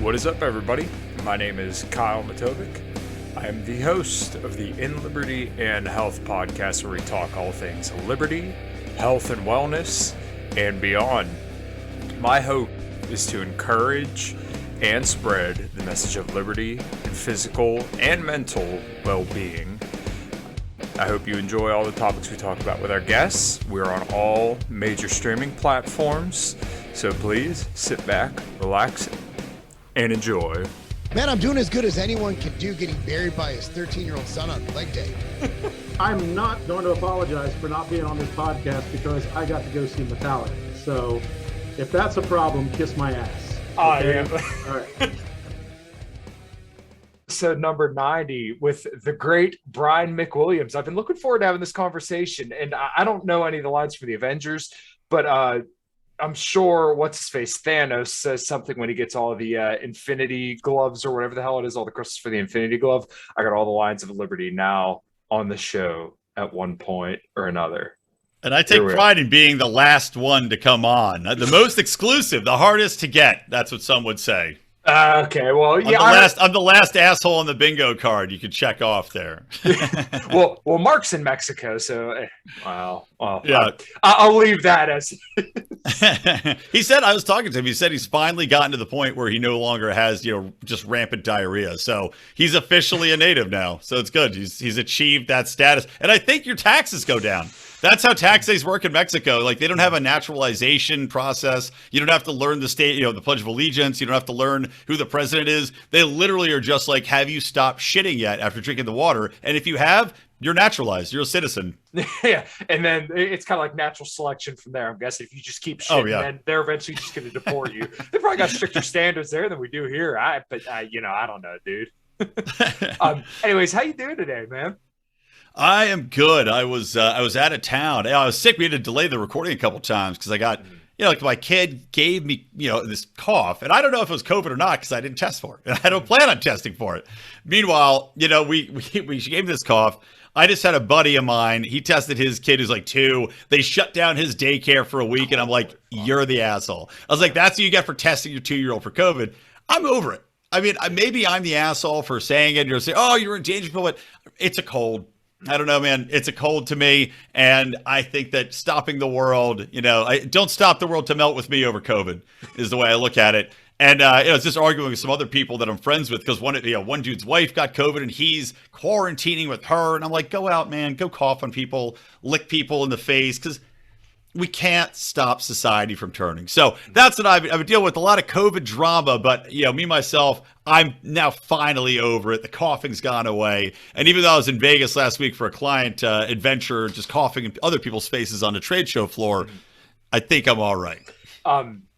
What is up, everybody? My name is Kyle Matovcik. I am the host of the In Liberty and Health podcast, where we talk all things liberty, health, and wellness, and beyond. My hope is to encourage and spread the message of liberty and physical and mental well-being. I hope you enjoy all the topics we talk about with our guests. We're on all major streaming platforms, so please sit back, relax, and enjoy. Man, I'm doing as good as anyone can do getting buried by his 13-year-old son on leg day. I'm not going to apologize for not being on this podcast because I got to go see Metallica. So if that's a problem, kiss my ass. Okay? All right. Episode number 90 with the great Brian McWilliams. I've been looking forward to having this conversation, and I don't know any of the lines for the Avengers, but I'm sure what's-his-face Thanos says something when he gets all the Infinity Gloves or whatever the hell it is, all the crystals for the Infinity Glove. I got all the lines of Liberty now on the show at one point or another. And I take pride in being the last one to come on. The most exclusive, the hardest to get. That's what some would say. Okay, well, yeah. I'm the last asshole on the bingo card you could check off there. well, Mark's in Mexico, so well, yeah. I'll leave that as. He said, I was talking to him. He said he's finally gotten to the point where he no longer has, just rampant diarrhea. So he's officially a native now. So it's good. He's achieved that status, and I think your taxes go down. That's how taxes work in Mexico. Like, they don't have a naturalization process. You don't have to learn the state, the Pledge of Allegiance. You don't have to learn who the president is. They literally are just like, have you stopped shitting yet after drinking the water? And if you have, you're naturalized. You're a citizen. Yeah. And then it's kind of like natural selection from there. I'm guessing if you just keep shitting, then they're eventually just going to deport you. They probably got stricter standards there than we do here. I don't know, dude. Anyways, how you doing today, man? I am good. I was out of town. I was sick. We had to delay the recording a couple times because I got, like my kid gave me, this cough, and I don't know if it was COVID or not because I didn't test for it. I don't plan on testing for it. Meanwhile, she gave me this cough. I just had a buddy of mine. He tested his kid who's like 2. They shut down his daycare for a week, and I'm like, you're the asshole. I was like, that's what you get for testing your 2-year-old for COVID. I'm over it. I mean, maybe I'm the asshole for saying it. You're saying, oh, you're in danger, but it's a cold. I don't know, man. It's a cold to me, and I think that stopping the world, don't stop the world to melt with me over COVID is the way I look at it. And I was just arguing with some other people that I'm friends with because one dude's wife got COVID and he's quarantining with her, and I'm like, go out, man, go cough on people, lick people in the face, because we can't stop society from turning. So that's what I've been dealing with, a lot of COVID drama, but me, myself, I'm now finally over it. The coughing's gone away. And even though I was in Vegas last week for a client adventure, just coughing in other people's faces on the trade show floor, I think I'm all right.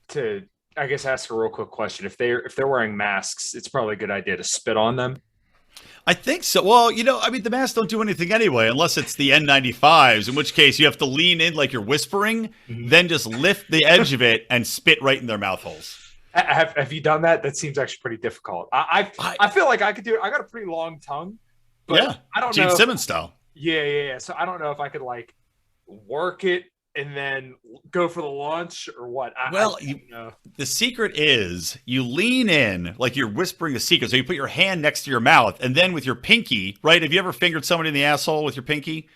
To, I guess, ask a real quick question. If they're wearing masks, it's probably a good idea to spit on them. I think so. Well, the masks don't do anything anyway, unless it's the N95s, in which case you have to lean in like you're whispering, then just lift the edge of it and spit right in their mouth holes. Have you done that? That seems actually pretty difficult. I feel like I could do it. I got a pretty long tongue. But yeah, I don't Gene know. Simmons style. Yeah. So I don't know if I could work it and then go for the launch or what. The secret is you lean in like you're whispering a secret. So you put your hand next to your mouth, and then with your pinky, right? Have you ever fingered somebody in the asshole with your pinky?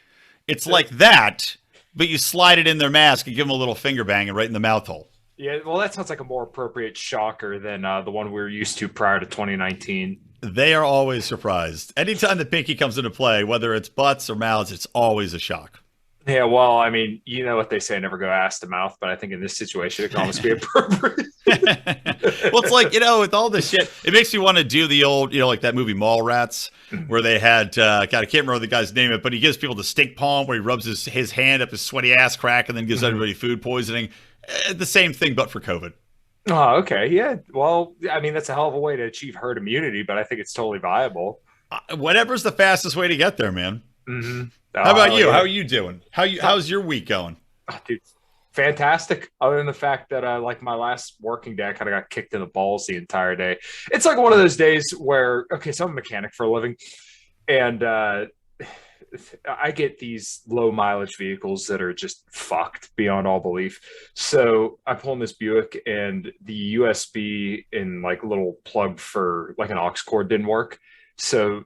It's like that, but you slide it in their mask and give them a little finger bang right in the mouth hole. Yeah, well, that sounds like a more appropriate shocker than the one we were used to prior to 2019. They are always surprised. Anytime the pinky comes into play, whether it's butts or mouths, it's always a shock. Yeah, well, I mean, you know what they say, never go ass to mouth, but I think in this situation, it can almost be appropriate. Well, it's like, with all this shit, it makes me want to do the old, like that movie Mallrats, where they had, I can't remember the guy's name, but he gives people the stink palm where he rubs his hand up his sweaty ass crack and then gives everybody food poisoning. The same thing, but for COVID. Oh, okay. Yeah. Well, I mean, that's a hell of a way to achieve herd immunity, but I think it's totally viable. Whatever's the fastest way to get there, man. Mm-hmm. How about you? Yeah. How are you doing? How's your week going? Dude, fantastic. Other than the fact that my last working day, I kind of got kicked in the balls the entire day. It's like one of those days where, okay, so I'm a mechanic for a living, and I get these low mileage vehicles that are just fucked beyond all belief. So I pull in this Buick, and the USB in like little plug for like an aux cord didn't work. So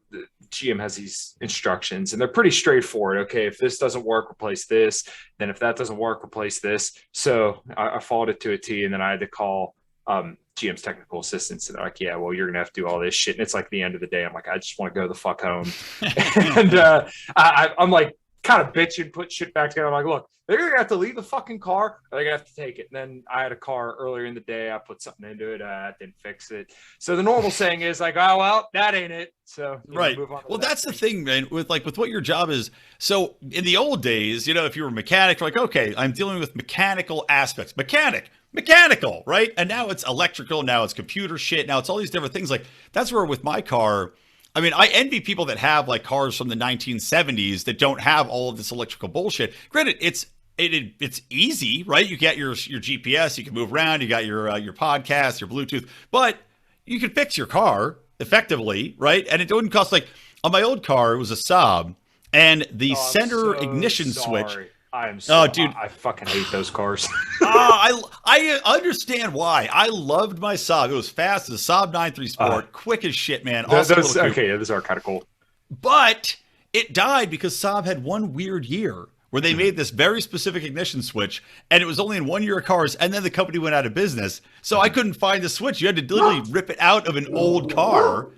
GM has these instructions, and they're pretty straightforward. Okay, if this doesn't work, replace this. Then if that doesn't work, replace this. So I followed it to a T, and then I had to call GM's technical assistants, and they're like, yeah, well, you're gonna have to do all this shit. And it's like the end of the day. I'm like, I just want to go the fuck home. And I'm like kind of bitching, put shit back together. I'm like, look, they're gonna have to leave the fucking car, or they're gonna have to take it. And then I had a car earlier in the day. I put something into it. Didn't fix it. So the normal saying is like, oh well, that ain't it. So right. Well, that's the thing, man. With what your job is. So in the old days, if you were a mechanic, you're like, okay, I'm dealing with mechanical aspects. Mechanical, right? And now it's electrical. Now it's computer shit. Now it's all these different things. Like that's where with my car. I mean, I envy people that have like cars from the 1970s that don't have all of this electrical bullshit. Granted, it's easy, right? You get your GPS, you can move around, you got your podcast, your Bluetooth, but you can fix your car effectively, right? And it wouldn't cost like on my old car, it was a Saab, and the center ignition switch. I am so, oh, dude, I fucking hate those cars. I understand why. I loved my Saab. It was fast. It was a Saab 9.3 Sport, quick as shit, man. Those are kind of cool. But it died because Saab had one weird year where they made this very specific ignition switch, and it was only in 1 year of cars, and then the company went out of business. So I couldn't find the switch. You had to literally rip it out of an old car.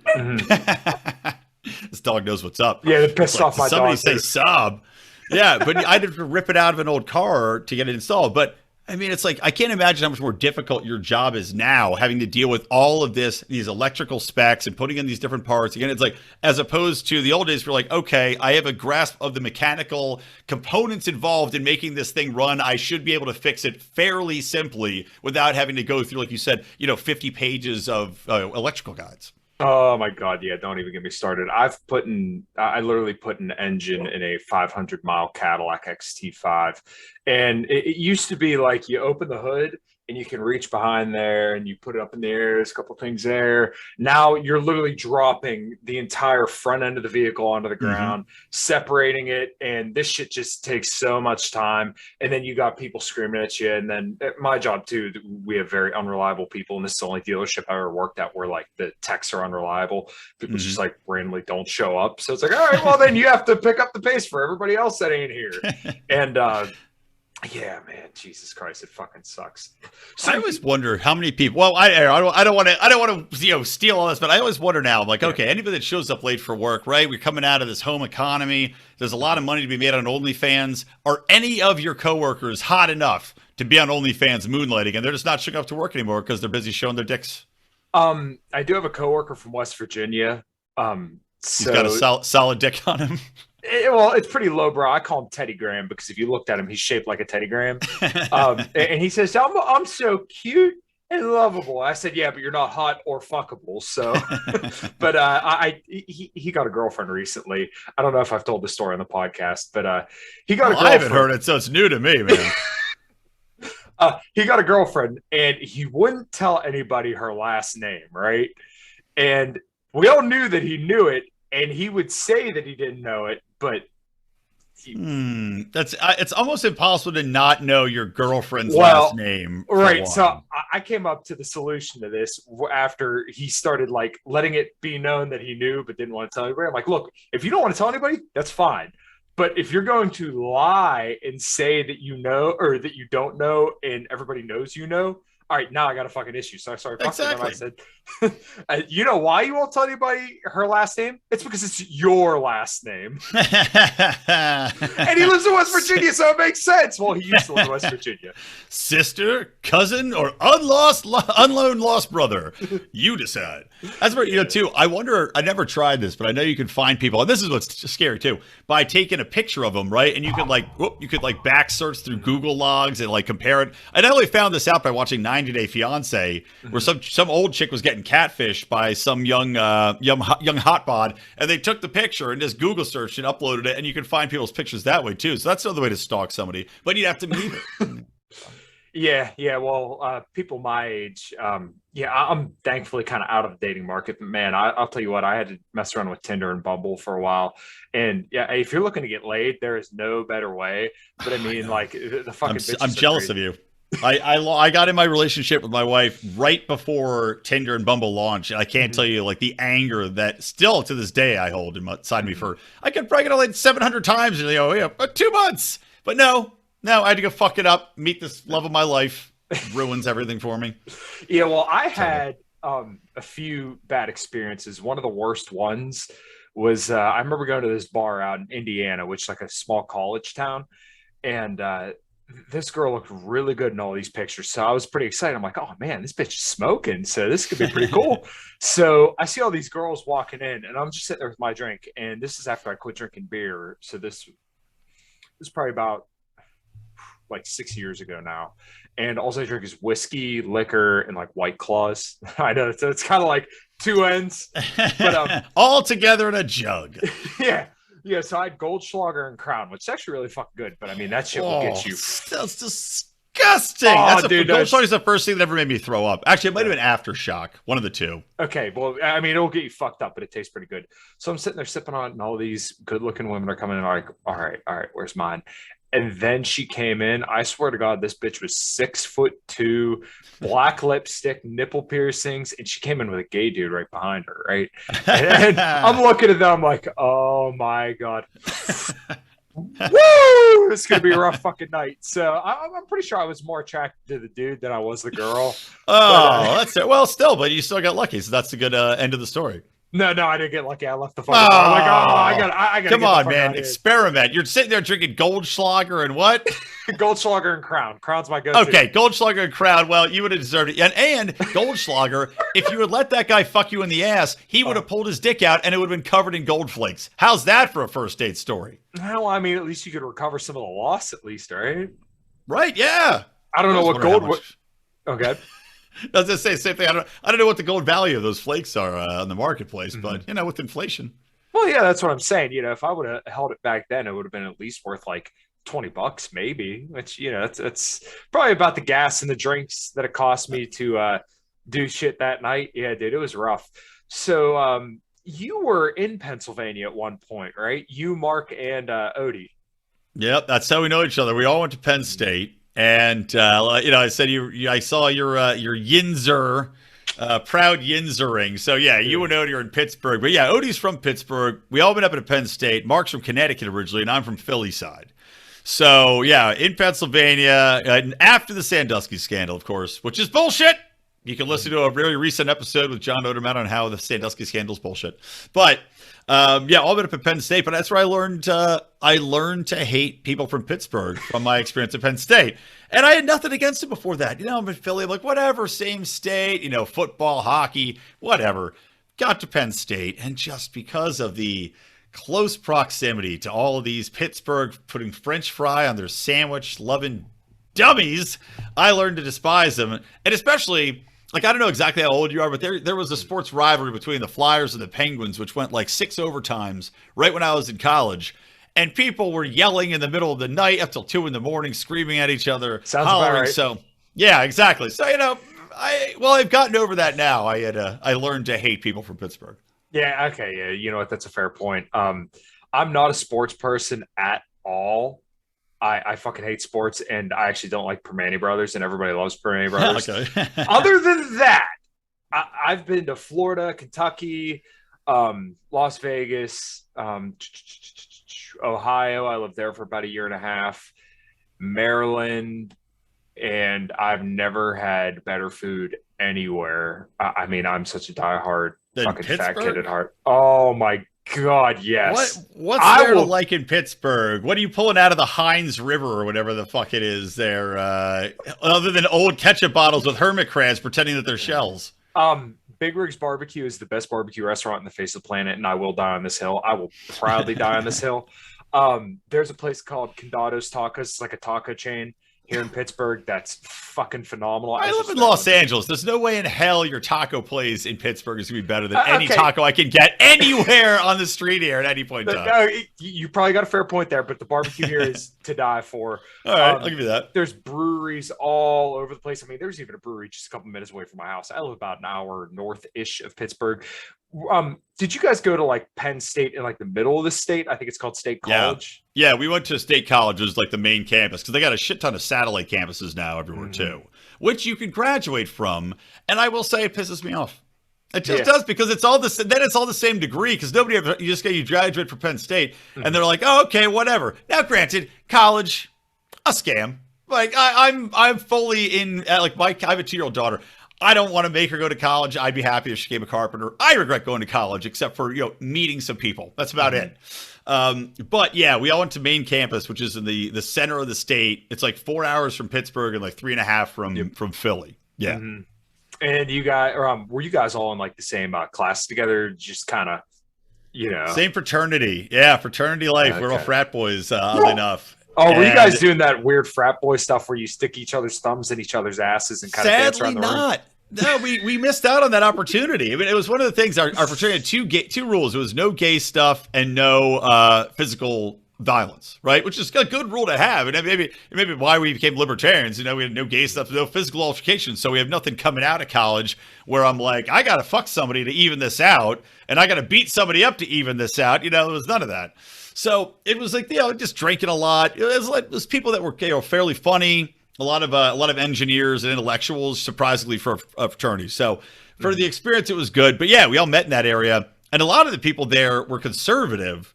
This dog knows what's up. Yeah, it pissed off my dog. Somebody say Saab. Yeah, but I had to rip it out of an old car to get it installed. But I mean, it's like I can't imagine how much more difficult your job is now, having to deal with all of these electrical specs and putting in these different parts. Again, it's like as opposed to the old days, we're like, okay, I have a grasp of the mechanical components involved in making this thing run. I should be able to fix it fairly simply without having to go through, like you said, 50 pages of electrical guides. Oh my God. Yeah. Don't even get me started. I literally put an engine in a 500-mile Cadillac XT5. And it used to be like you open the hood and you can reach behind there and you put it up in the air. There's a couple things there. Now you're literally dropping the entire front end of the vehicle onto the ground, separating it. And this shit just takes so much time. And then you got people screaming at you. And then at my job too, we have very unreliable people. And this is the only dealership I ever worked at where like the techs are unreliable. People just like randomly don't show up. So it's like, all right, well then you have to pick up the pace for everybody else that ain't here. And, yeah, man, Jesus Christ, it fucking sucks. So I always wonder how many people. Well, I don't want to steal all this, but I always wonder now. I'm like, okay, anybody that shows up late for work, right? We're coming out of this home economy. There's a lot of money to be made on OnlyFans. Are any of your coworkers hot enough to be on OnlyFans moonlighting, and they're just not showing up to work anymore because they're busy showing their dicks? I do have a coworker from West Virginia. He's got a solid dick on him. Well, it's pretty lowbrow. I call him Teddy Graham because if you looked at him, he's shaped like a Teddy Graham. And he says, I'm so cute and lovable. I said, yeah, but you're not hot or fuckable. So, but he got a girlfriend recently. I don't know if I've told this story on the podcast, but he got a girlfriend. I haven't heard it, so it's new to me, man. He got a girlfriend, and he wouldn't tell anybody her last name, right? And we all knew that he knew it, and he would say that he didn't know it, but it's almost impossible to not know your girlfriend's last name. Right. So I came up to the solution to this after he started like letting it be known that he knew but didn't want to tell anybody. I'm like, look, if you don't want to tell anybody, that's fine. But if you're going to lie and say that you know or that you don't know and everybody knows you know, all right, now I got a fucking issue. So I started talking to him. I said, you know why you won't tell anybody her last name? It's because it's your last name. And he lives in West Virginia, so it makes sense. Well, he used to live in West Virginia. Sister, cousin, or unknown lost brother. You decide. That's where, too, I wonder, I never tried this, but I know you can find people, and this is what's scary, too, by taking a picture of them, right? And you could back search through Google logs and, compare it. I not only found this out by watching 90 Day Fiance, where some old chick was getting catfished by some young hotbod, and they took the picture and just Google searched and uploaded it, and you can find people's pictures that way, too. So that's another way to stalk somebody, but you'd have to meet her. Yeah. Well, people my age, I'm thankfully kind of out of the dating market. But man, I'll tell you what, I had to mess around with Tinder and Bumble for a while. And yeah, if you're looking to get laid, there is no better way. But I mean, like the fucking bitches I'm are jealous crazy. of you. I got in my relationship with my wife right before Tinder and Bumble launched, and I can't tell you like the anger that still to this day I hold inside me for I could probably get laid 700 times in 2 months, but no, I had to go fuck it up, meet this love of my life, ruins everything for me. Yeah, well, I had a few bad experiences. One of the worst ones was I remember going to this bar out in Indiana, which is like a small college town, and this girl looked really good in all these pictures. So I was pretty excited. I'm like, oh man, this bitch is smoking. So this could be pretty cool. So I see all these girls walking in and I'm just sitting there with my drink. And this is after I quit drinking beer. So this was probably about like 6 years ago now. And all I drink is whiskey, liquor, and like White Claws. I know it's kind of like two ends, but all together in a jug. Yeah, so I had Goldschlager and Crown, which is actually really fucking good. But I mean, that shit will get you. That's disgusting. Goldschlager's the first thing that ever made me throw up. Actually, it might have been Aftershock, one of the two. Okay, well, I mean, it'll get you fucked up, but it tastes pretty good. So I'm sitting there sipping on it, and all these good-looking women are coming in. Like, all right, where's mine? And then she came in. I swear to God, this bitch was 6'2", black lipstick, nipple piercings, and she came in with a gay dude right behind her, right? And I'm looking at them, I'm like, oh my God. Woo! It's gonna be a rough fucking night. So I'm pretty sure I was more attracted to the dude than I was the girl. That's it. Well, still, but you still got lucky, so that's a good end of the story. No, I didn't get lucky. I left the fucking bar. I'm like, I got. Come on, man, experiment. You're sitting there drinking Goldschlager and what? Goldschlager and Crown. Crown's my go-to. Okay, Goldschlager and Crown. Well, you would have deserved it. And Goldschlager, if you would let that guy fuck you in the ass, he would have pulled his dick out and it would have been covered in gold flakes. How's that for a first date story? Well, I mean, at least you could recover some of the loss, at least, right? Right? Yeah. I don't know what gold. Okay. I was going to say the same thing. I don't know what the gold value of those flakes are on the marketplace, but with inflation. Well, yeah, that's what I'm saying. If I would have held it back then, it would have been at least worth like $20, maybe. Which it's probably about the gas and the drinks that it cost me to do shit that night. Yeah, dude, it was rough. So you were in Pennsylvania at one point, right? You, Mark, and Odie. Yep, that's how we know each other. We all went to Penn State. And I said I saw your Yinzer, proud Yinzering. So yeah, you and Odie are in Pittsburgh, but yeah, Odie's from Pittsburgh. We all went up at Penn State. Mark's from Connecticut originally, and I'm from Philly side. So yeah, in Pennsylvania, and after the Sandusky scandal, of course, which is bullshit. You can listen to a very recent episode with John Odermatt on how the Sandusky scandal is bullshit. But all been up at Penn State, but that's where I learned to hate people from Pittsburgh from my experience at Penn State. And I had nothing against it before that. I'm in Philly, I'm like, whatever, same state, football, hockey, whatever. Got to Penn State, and just because of the close proximity to all of these Pittsburgh putting French fry on their sandwich, loving dummies, I learned to despise them. And especially, I don't know exactly how old you are, but there was a sports rivalry between the Flyers and the Penguins, which went like 6 overtimes right when I was in college. And people were yelling in the middle of the night up till 2 a.m, screaming at each other, sounds hollering. About right. So yeah, exactly. So I've gotten over that now. I learned to hate people from Pittsburgh. Yeah. Okay. Yeah. You know what? That's a fair point. I'm not a sports person at all. I fucking hate sports, and I actually don't like Permane Brothers, and everybody loves Permane Brothers. Okay. Other than that, I've been to Florida, Kentucky, Las Vegas, Ohio. I lived there for about a year and a half. Maryland, and I've never had better food anywhere. I mean, I'm such a diehard fucking fat kid at heart. Oh my God, yes. What's there to like in Pittsburgh? What are you pulling out of the Hines River or whatever the fuck it is there? Other than old ketchup bottles with hermit crabs pretending that they're shells. Big Rig's Barbecue is the best barbecue restaurant in the face of the planet, and I will die on this hill. I will proudly die on this hill. There's a place called Condado's Tacos. It's like a taco chain. here in Pittsburgh that's fucking phenomenal. I live in Los Angeles. There's no way in hell your taco place in Pittsburgh is going to be better than any taco I can get anywhere on the street here at any point in time. No, you probably got a fair point there, but the barbecue here is to die for. All right, I'll give you that. There's breweries all over the place. I mean, there's even a brewery just a couple minutes away from my house. I live about an hour north-ish of Pittsburgh. Did you guys go to like Penn State in like the middle of the state? I think it's called State College. Yeah, we went to State College. It was like the main campus because they got a shit ton of satellite campuses now everywhere too, which you can graduate from. And I will say it pisses me off. It just does because it's all the same degree because nobody ever, you graduate from Penn State and they're like, oh, okay, whatever. Now, granted, college, a scam. Like I'm fully in like I have a 2-year-old daughter. I don't want to make her go to college. I'd be happy if she became a carpenter. I regret going to college, except for, meeting some people. That's about it. But yeah, we all went to main campus, which is in the center of the state. It's like 4 hours from Pittsburgh and like 3.5 from Philly. Yeah. Mm-hmm. And you guys, were you guys all in like the same class together? Just kind of, Same fraternity. Yeah. Fraternity life. Okay. We're all frat boys, oddly enough. Oh, were you guys doing that weird frat boy stuff where you stick each other's thumbs in each other's asses and kind of dance around the room? Sadly not. No, we missed out on that opportunity. I mean, it was one of the things our fraternity had two rules. It was no gay stuff and no physical violence, right? Which is a good rule to have. And maybe why we became libertarians. We had no gay stuff, no physical altercation. So we have nothing coming out of college where I'm like, I got to fuck somebody to even this out, and I got to beat somebody up to even this out. There was none of that. So it was like, just drinking a lot. It was people that were fairly funny, a lot of engineers and intellectuals, surprisingly for a fraternity. So for the experience, it was good. But yeah, we all met in that area. And a lot of the people there were conservative,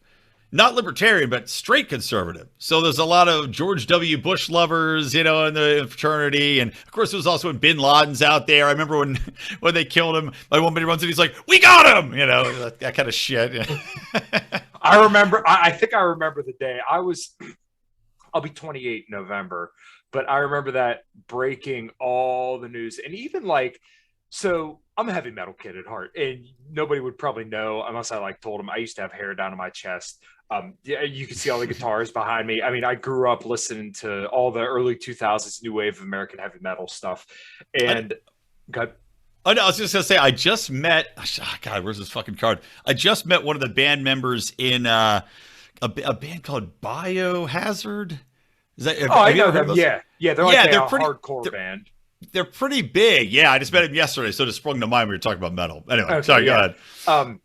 not libertarian, but straight conservative. So there's a lot of George W. Bush lovers, in the fraternity. And of course, there was also when Bin Laden's out there. I remember when they killed him, like one buddy runs in, he's like, we got him, that kind of shit. I think I remember the day I'll be 28 in November, but I remember that breaking all the news. And even so I'm a heavy metal kid at heart, and nobody would probably know unless I told them I used to have hair down to my chest. You can see all the guitars behind me. I mean, I grew up listening to all the early 2000s new wave of American heavy metal stuff. And Oh, no, I was just going to say, I just met, God, where's this fucking card? I just met one of the band members in a band called Biohazard. Is that, I know them. Yeah. They're they're pretty hardcore band. They're pretty big. Yeah, I just met him yesterday, so it just sprung to mind when we were talking about metal. Anyway, sorry, go ahead.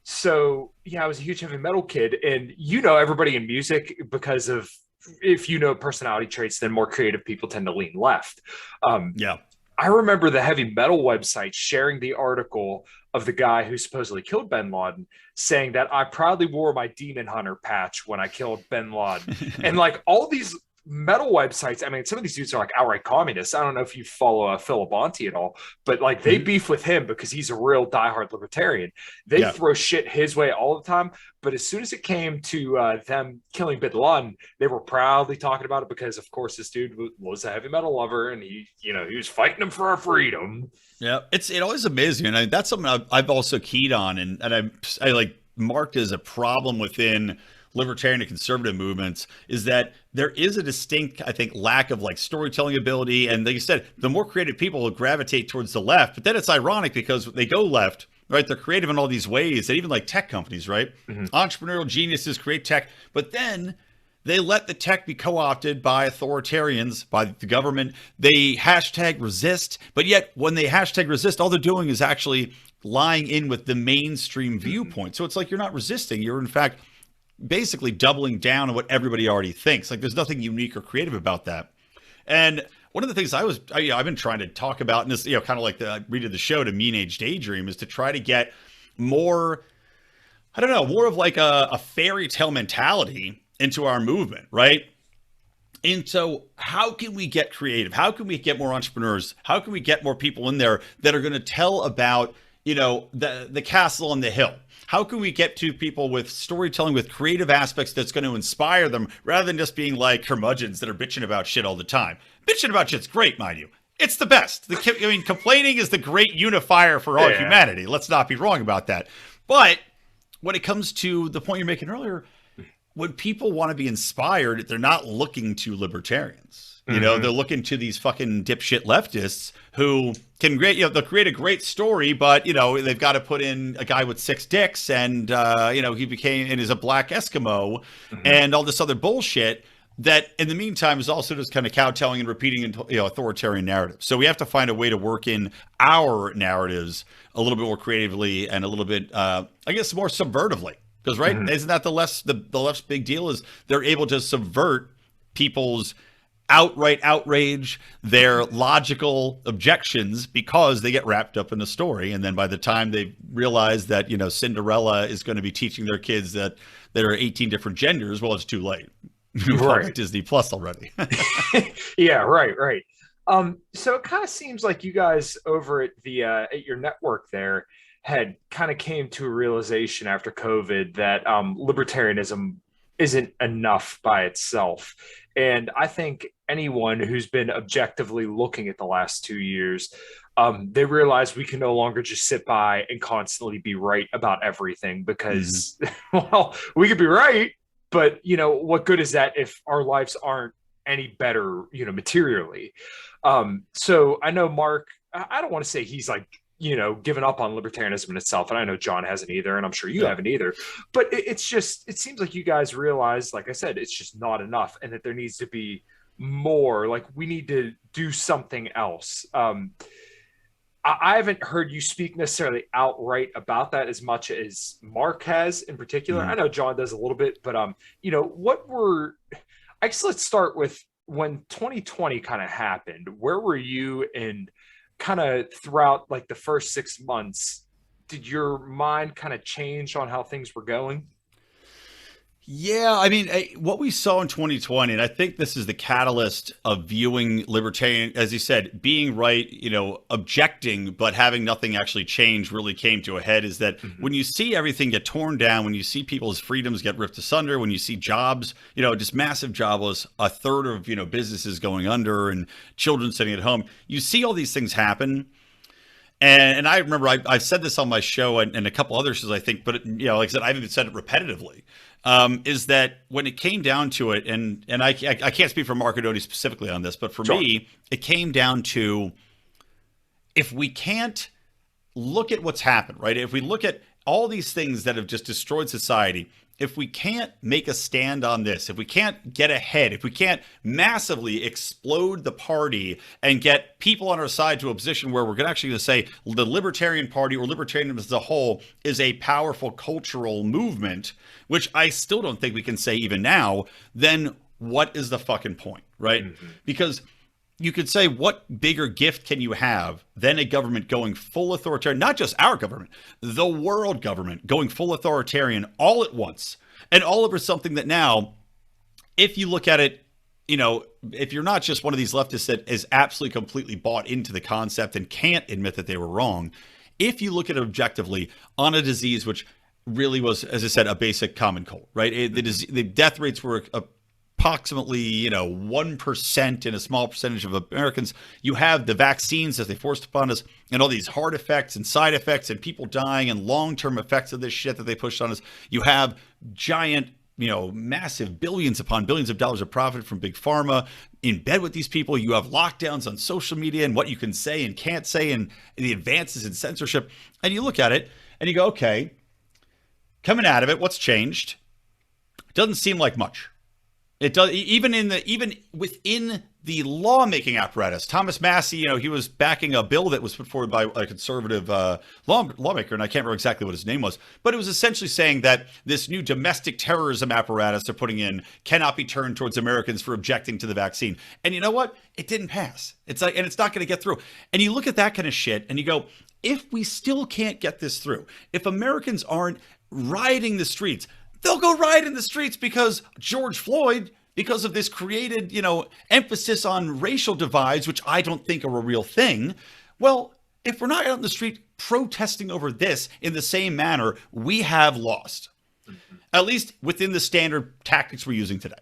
So, I was a huge heavy metal kid, and everybody in music, because of, if personality traits, then more creative people tend to lean left. I remember the heavy metal website sharing the article of the guy who supposedly killed bin Laden, saying that I proudly wore my Demon Hunter patch when I killed bin Laden. And all these metal websites, I mean, some of these dudes are outright communists. I don't know if you follow Phil Abonte at all, but they beef with him because he's a real diehard libertarian. They throw shit his way all the time. But as soon as it came to them killing bin Laden, they were proudly talking about it because, of course, this dude was a heavy metal lover, and he was fighting them for our freedom. Yeah, it always amazes me, and that's something I've also keyed on, and I marked as a problem within libertarian and conservative movements is that there is a distinct, I think, lack of storytelling ability. And like you said, the more creative people will gravitate towards the left, but then it's ironic because they go left, right? They're creative in all these ways, and even tech companies, right? Entrepreneurial geniuses create tech, but then they let the tech be co-opted by authoritarians, by the government. They hashtag resist, but yet when they hashtag resist, all they're doing is actually lying in with the mainstream viewpoint. So it's you're not resisting, you're in fact basically doubling down on what everybody already thinks. There's nothing unique or creative about that. And one of the things I've been trying to talk about in this, kind of like I redid the show to mean Age Daydream, is to try to get more, more of a fairy tale mentality into our movement, right? And so how can we get creative? How can we get more entrepreneurs? How can we get more people in there that are going to tell about, the castle on the hill? How can we get to people with storytelling, with creative aspects that's going to inspire them rather than just being like curmudgeons that are bitching about shit all the time? Bitching about shit's great, mind you. It's the best. Complaining is the great unifier for all humanity. Let's not be wrong about that. But when it comes to the point you're making earlier, when people want to be inspired, they're not looking to libertarians. You know, they're looking to these fucking dipshit leftists who can they'll create a great story, but, you know, they've got to put in a guy with 6 dicks and, you know, he became and is a black Eskimo and all this other bullshit that in the meantime is also just kind of kowtowing and repeating, you know, authoritarian narratives. So we have to find a way to work in our narratives a little bit more creatively and a little bit, I guess, more subvertively. Because, right, isn't that the left's big deal is they're able to subvert people's outright outrage, their logical objections, because they get wrapped up in the story. And then by the time they realize that, you know, Cinderella is going to be teaching their kids that there are 18 different genders, well, it's too late. Right. Disney Plus already. Yeah, right. So it kind of seems like you guys over at the at your network there had kind of came to a realization after COVID that libertarianism isn't enough by itself. And I think anyone who's been objectively looking at the last 2 years, they realize we can no longer just sit by and constantly be right about everything because, well, we could be right, but, you know, what good is that if our lives aren't any better, you know, materially? So I know Mark, I don't want to say he's like, you know, given up on libertarianism in itself. And I know John hasn't either, and I'm sure you haven't either. But it seems like you guys realize, like I said, it's just not enough and that there needs to be more. Like, we need to do something else. I haven't heard you speak necessarily outright about that as much as Mark has in particular. I know John does a little bit, but, you know, I guess let's start with when 2020 kind of happened. Where were you in kind of throughout like the first 6 months? Did your mind kind of change on how things were going? Yeah, I mean, what we saw in 2020, and I think this is the catalyst of viewing libertarian, as you said, being right, you know, objecting, but having nothing actually change really came to a head, is that when you see everything get torn down, when you see people's freedoms get ripped asunder, when you see jobs, you know, just massive jobless, a third of, you know, businesses going under and children sitting at home, you see all these things happen. And I remember I've said this on my show and a couple other shows, I think, but, you know, like I said, I've even said it repetitively. Is that when it came down to it, and I can't speak for Marcadoni specifically on this, but for me, it came down to, if we can't look at what's happened, right? If we look at all these things that have just destroyed society, if we can't make a stand on this, if we can't get ahead, if we can't massively explode the party and get people on our side to a position where we're actually going to say the Libertarian Party or libertarianism as a whole is a powerful cultural movement, which I still don't think we can say even now, then what is the fucking point, right? Because you could say, what bigger gift can you have than a government going full authoritarian? Not just our government, the world government going full authoritarian all at once. And all over something that now, if you look at it, you know, if you're not just one of these leftists that is absolutely completely bought into the concept and can't admit that they were wrong, if you look at it objectively on a disease which really was, as I said, a basic common cold, right? The death rates were approximately, you know, 1% in a small percentage of Americans. You have the vaccines that they forced upon us and all these hard effects and side effects and people dying and long-term effects of this shit that they pushed on us. You have giant, you know, massive billions upon billions of dollars of profit from big pharma in bed with these people. You have lockdowns on social media and what you can say and can't say and the advances in censorship. And you look at it and you go, okay, coming out of it, what's changed? It doesn't seem like much. It does, even within the lawmaking apparatus. Thomas Massey, you know, he was backing a bill that was put forward by a conservative lawmaker, and I can't remember exactly what his name was, but it was essentially saying that this new domestic terrorism apparatus they're putting in cannot be turned towards Americans for objecting to the vaccine. And you know what? It didn't pass. It's like, and it's not going to get through. And you look at that kind of shit, and you go, if we still can't get this through, if Americans aren't rioting the streets, they'll go riot in the streets because George Floyd, because of this created, you know, emphasis on racial divides, which I don't think are a real thing. Well, if we're not out in the street protesting over this in the same manner, we have lost, at least within the standard tactics we're using today.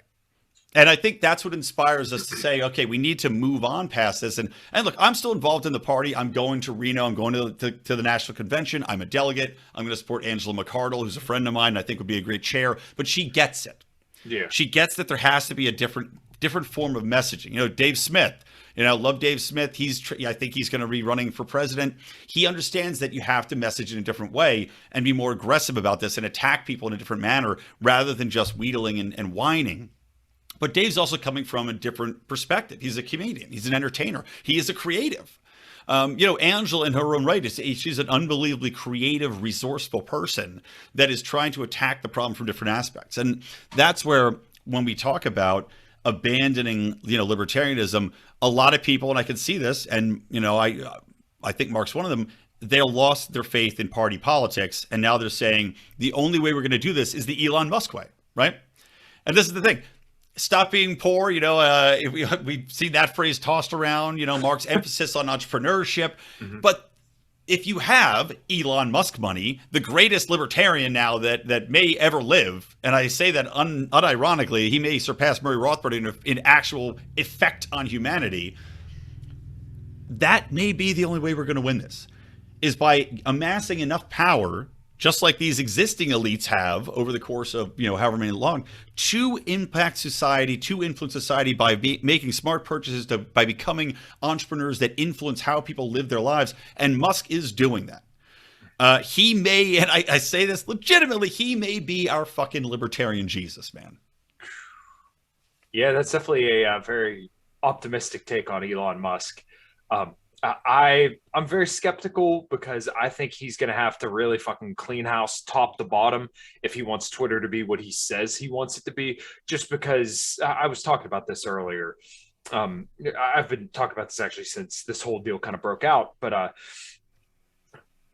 And I think that's what inspires us to say, okay, we need to move on past this. And look, I'm still involved in the party. I'm going to Reno. I'm going to the National Convention. I'm a delegate. I'm going to support Angela McArdle, who's a friend of mine and I think would be a great chair. But she gets it. Yeah. She gets that there has to be a different different form of messaging. Dave Smith, love Dave Smith. I think he's going to be running for president. He understands that you have to message in a different way and be more aggressive about this and attack people in a different manner rather than just wheedling and whining. But Dave's also coming from a different perspective. He's a comedian. He's an entertainer. He is a creative. Angela in her own right, she's an unbelievably creative, resourceful person that is trying to attack the problem from different aspects. And that's where, when we talk about abandoning, libertarianism, a lot of people, and I can see this, and, I think Mark's one of them, they lost their faith in party politics. And now they're saying the only way we're going to do this is the Elon Musk way, right? And this is the thing. Stop being poor. We've seen that phrase tossed around, Mark's emphasis on entrepreneurship. Mm-hmm. But if you have Elon Musk money, the greatest libertarian now that may ever live, and I say that unironically, he may surpass Murray Rothbard in actual effect on humanity, that may be the only way we're going to win this, is by amassing enough power, just like these existing elites have over the course of, however many long, to impact society, to influence society by making smart purchases, by becoming entrepreneurs that influence how people live their lives. And Musk is doing that. He may, and I say this legitimately, he may be our fucking libertarian Jesus, man. Yeah, that's definitely a very optimistic take on Elon Musk. I'm very skeptical because I think he's going to have to really fucking clean house top to bottom if he wants Twitter to be what he says he wants it to be, just because I was talking about this earlier. I've been talking about this actually since this whole deal kind of broke out, but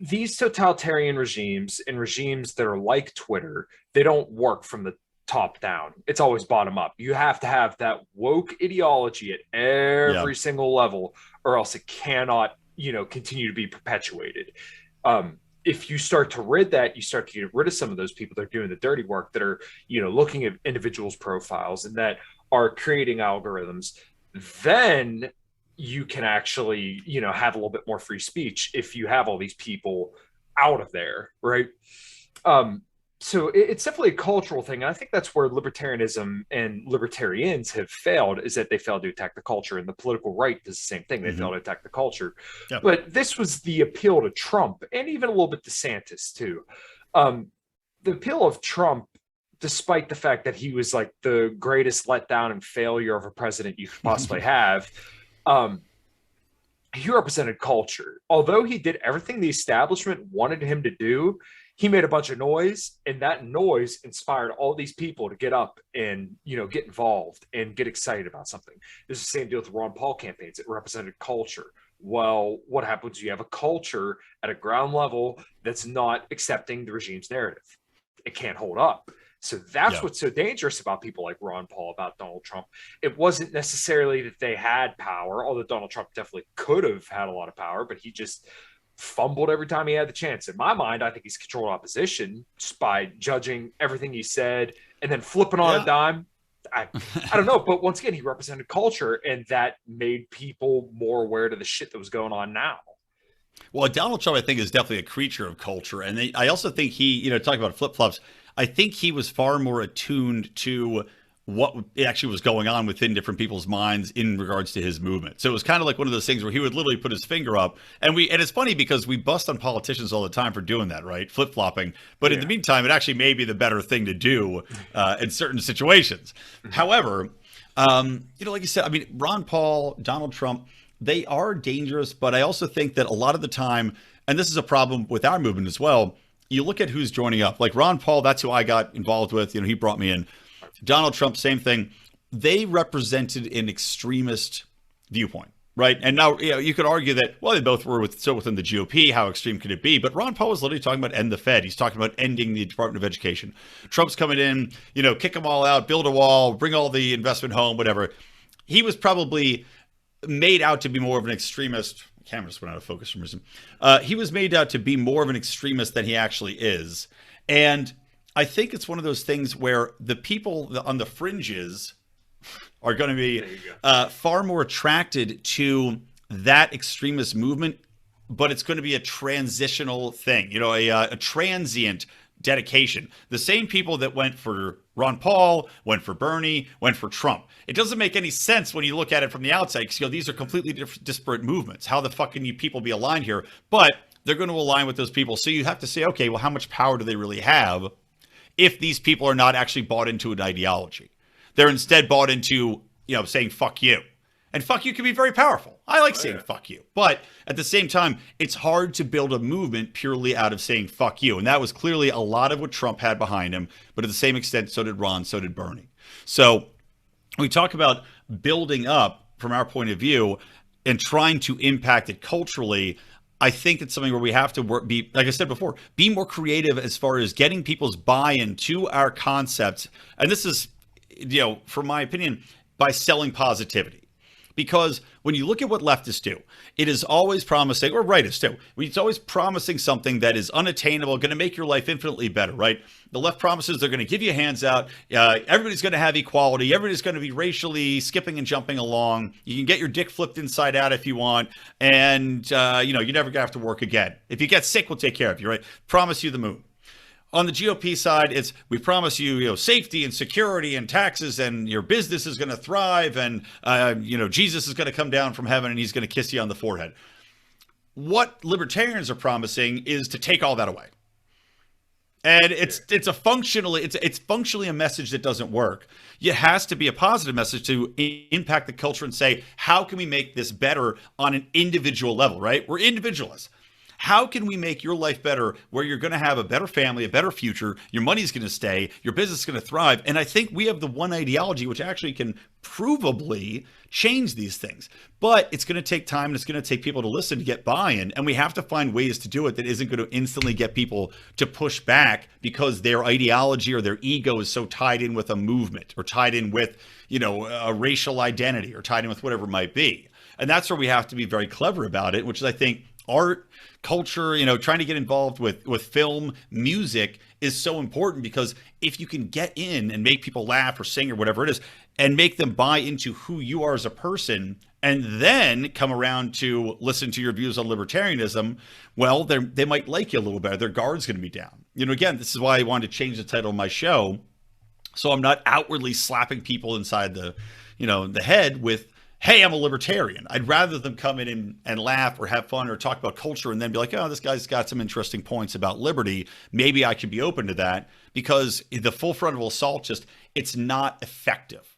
these totalitarian regimes and regimes that are like Twitter, they don't work from the top down. It's always bottom up. You have to have that woke ideology at every single level, or else it cannot, continue to be perpetuated. If you start to rid that, you start to get rid of some of those people that are doing the dirty work, that are, looking at individuals' profiles and that are creating algorithms, then you can actually, have a little bit more free speech if you have all these people out of there, right? So it's definitely a cultural thing. And I think that's where libertarianism and libertarians have failed, is that they failed to attack the culture. And the political right does the same thing. They failed to attack the culture. Yeah. But this was the appeal to Trump, and even a little bit DeSantis too. The appeal of Trump, despite the fact that he was like the greatest letdown and failure of a president you could possibly have, he represented culture. Although he did everything the establishment wanted him to do, he made a bunch of noise, and that noise inspired all these people to get up and, get involved and get excited about something. This is the same deal with the Ron Paul campaigns. It represented culture. Well, what happens? You have a culture at a ground level that's not accepting the regime's narrative. It can't hold up. So that's what's so dangerous about people like Ron Paul, about Donald Trump. It wasn't necessarily that they had power, although Donald Trump definitely could have had a lot of power, but he just fumbled every time he had the chance. In my mind, I think he's controlled opposition just by judging everything he said and then flipping on a dime. I don't know, but once again, he represented culture, and that made people more aware to the shit that was going on now. Well, Donald Trump, I think, is definitely a creature of culture. And I also think he, talking about flip-flops, I think he was far more attuned to what actually was going on within different people's minds in regards to his movement. So it was kind of like one of those things where he would literally put his finger up, and it's funny because we bust on politicians all the time for doing that, right? Flip-flopping. But in the meantime, it actually may be the better thing to do in certain situations. However, like you said, I mean, Ron Paul, Donald Trump, they are dangerous, but I also think that a lot of the time, and this is a problem with our movement as well, you look at who's joining up. Like Ron Paul, that's who I got involved with. He brought me in. Donald Trump, same thing. They represented an extremist viewpoint, right? And now, you could argue that, well, they both were within the GOP. How extreme could it be? But Ron Paul was literally talking about end the Fed. He's talking about ending the Department of Education. Trump's coming in, kick them all out, build a wall, bring all the investment home, whatever. He was probably made out to be more of an extremist. Camera just went out of focus for some reason. He was made out to be more of an extremist than he actually is. And I think it's one of those things where the people on the fringes are going to be far more attracted to that extremist movement, but it's going to be a transitional thing, a transient dedication. The same people that went for Ron Paul, went for Bernie, went for Trump. It doesn't make any sense when you look at it from the outside, because these are completely disparate movements. How the fuck can you people be aligned here? But they're going to align with those people. So you have to say, okay, well, how much power do they really have if these people are not actually bought into an ideology? They're instead bought into, saying fuck you. And fuck you can be very powerful. I like saying fuck you. But at the same time, it's hard to build a movement purely out of saying fuck you. And that was clearly a lot of what Trump had behind him. But to the same extent, so did Ron, so did Bernie. So we talk about building up from our point of view and trying to impact it culturally. I think it's something where we have to be, like I said before, be more creative as far as getting people's buy-in to our concepts. And this is, from my opinion, by selling positivity. Because when you look at what leftists do, it is always promising, or rightists too, it's always promising something that is unattainable, going to make your life infinitely better, right? The left promises they're going to give you hands out, everybody's going to have equality, everybody's going to be racially skipping and jumping along, you can get your dick flipped inside out if you want, and you're never going to have to work again. If you get sick, we'll take care of you, right? Promise you the moon. On the GOP side, it's we promise you, safety and security and taxes, and your business is going to thrive, and Jesus is going to come down from heaven and he's going to kiss you on the forehead. What libertarians are promising is to take all that away, and it's functionally a message that doesn't work. It has to be a positive message to impact the culture and say, how can we make this better on an individual level? Right? We're individualists. How can we make your life better where you're going to have a better family, a better future, your money's going to stay, your business is going to thrive? And I think we have the one ideology which actually can provably change these things. But it's going to take time, and it's going to take people to listen to get buy-in. And we have to find ways to do it that isn't going to instantly get people to push back because their ideology or their ego is so tied in with a movement, or tied in with, a racial identity, or tied in with whatever it might be. And that's where we have to be very clever about it, which is, I think, art, culture, trying to get involved with film, music is so important, because if you can get in and make people laugh or sing or whatever it is, and make them buy into who you are as a person, and then come around to listen to your views on libertarianism, well, they might like you a little better. Their guard's going to be down. Again, this is why I wanted to change the title of my show, so I'm not outwardly slapping people inside the head with, hey, I'm a libertarian. I'd rather them come in and laugh or have fun or talk about culture and then be like, oh, this guy's got some interesting points about liberty. Maybe I could be open to that, because the full frontal assault it's not effective.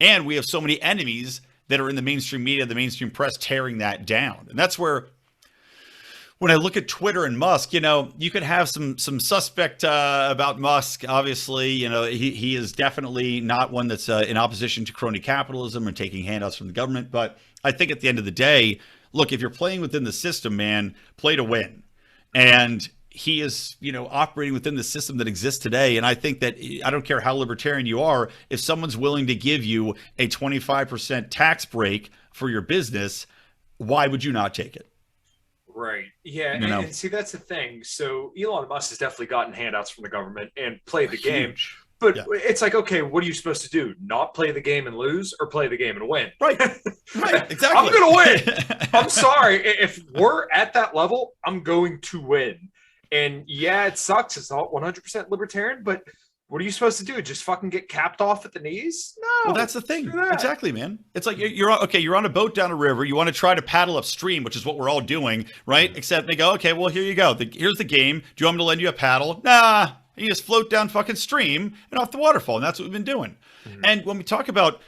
And we have so many enemies that are in the mainstream media, the mainstream press, tearing that down. And that's where, when I look at Twitter and Musk, you could have some suspect about Musk. Obviously, he is definitely not one that's in opposition to crony capitalism or taking handouts from the government. But I think at the end of the day, look, if you're playing within the system, man, play to win. And he is, operating within the system that exists today. And I think that I don't care how libertarian you are, if someone's willing to give you a 25% tax break for your business, why would you not take it? Right. Yeah. And see, that's the thing. So Elon Musk has definitely gotten handouts from the government and played the game. But it's like, okay, what are you supposed to do? Not play the game and lose, or play the game and win? Right. Right. Exactly. I'm going to win. I'm sorry. If we're at that level, I'm going to win. And yeah, it sucks. It's not 100% libertarian, but what are you supposed to do? Just fucking get capped off at the knees? No. Well, that's the thing. Exactly, man. It's like you're on a boat down a river. You want to try to paddle upstream, which is what we're all doing, right? Except they go, okay, well, here you go. Here's the game. Do you want me to lend you a paddle? Nah. You just float down fucking stream and off the waterfall. And that's what we've been doing. Mm-hmm. And when we talk about,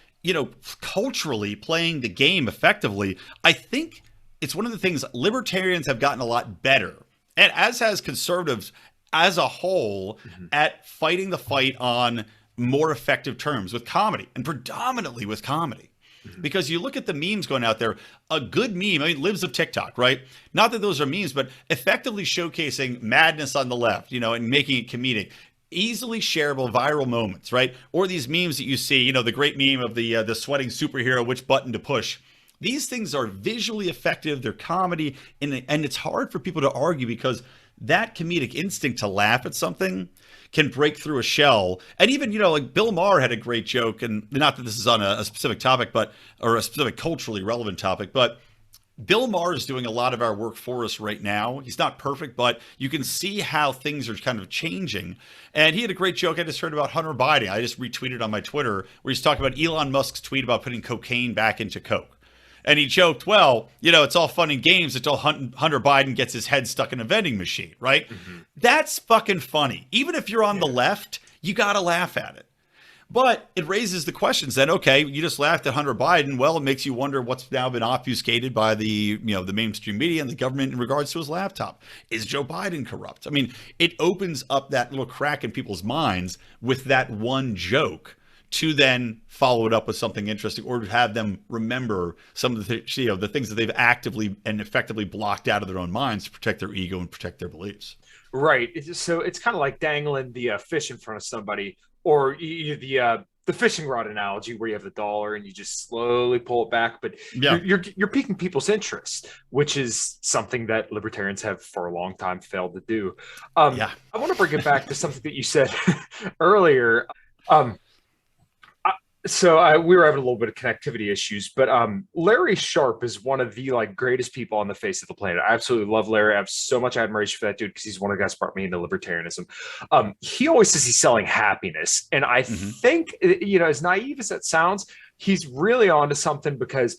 culturally playing the game effectively, I think it's one of the things libertarians have gotten a lot better. And as has conservatives as a whole, at fighting the fight on more effective terms with comedy, and predominantly with comedy. Because you look at the memes going out there, a good meme, lives of TikTok, right? Not that those are memes, but effectively showcasing madness on the left, and making it comedic. Easily shareable viral moments, right? Or these memes that you see, the great meme of the sweating superhero, which button to push. These things are visually effective, they're comedy, and it's hard for people to argue, because that comedic instinct to laugh at something can break through a shell. And even, like Bill Maher had a great joke, and not that this is on a specific topic, or a specific culturally relevant topic, but Bill Maher is doing a lot of our work for us right now. He's not perfect, but you can see how things are kind of changing. And he had a great joke I just heard about Hunter Biden. I just retweeted on my Twitter where he's talking about Elon Musk's tweet about putting cocaine back into Coke. And he joked, well, it's all fun and games until Hunter Biden gets his head stuck in a vending machine, right? Mm-hmm. That's fucking funny. Even if you're on the left, you got to laugh at it. But it raises the questions then, okay, you just laughed at Hunter Biden. Well, it makes you wonder what's now been obfuscated by the mainstream media and the government in regards to his laptop. Is Joe Biden corrupt? I mean, it opens up that little crack in people's minds with that one joke to then follow it up with something interesting or to have them remember some of the things that they've actively and effectively blocked out of their own minds to protect their ego and protect their beliefs. Right. So it's kind of like dangling the fish in front of somebody. Or the fishing rod analogy where you have the dollar and you just slowly pull it back, but you're piquing people's interest, which is something that libertarians have for a long time failed to do. I want to bring it back to something that you said earlier. So we were having a little bit of connectivity issues, but Larry Sharp is one of the greatest people on the face of the planet. I absolutely love Larry. I have so much admiration for that dude because he's one of the guys who brought me into libertarianism. He always says he's selling happiness, and I think as naive as that sounds, he's really onto something because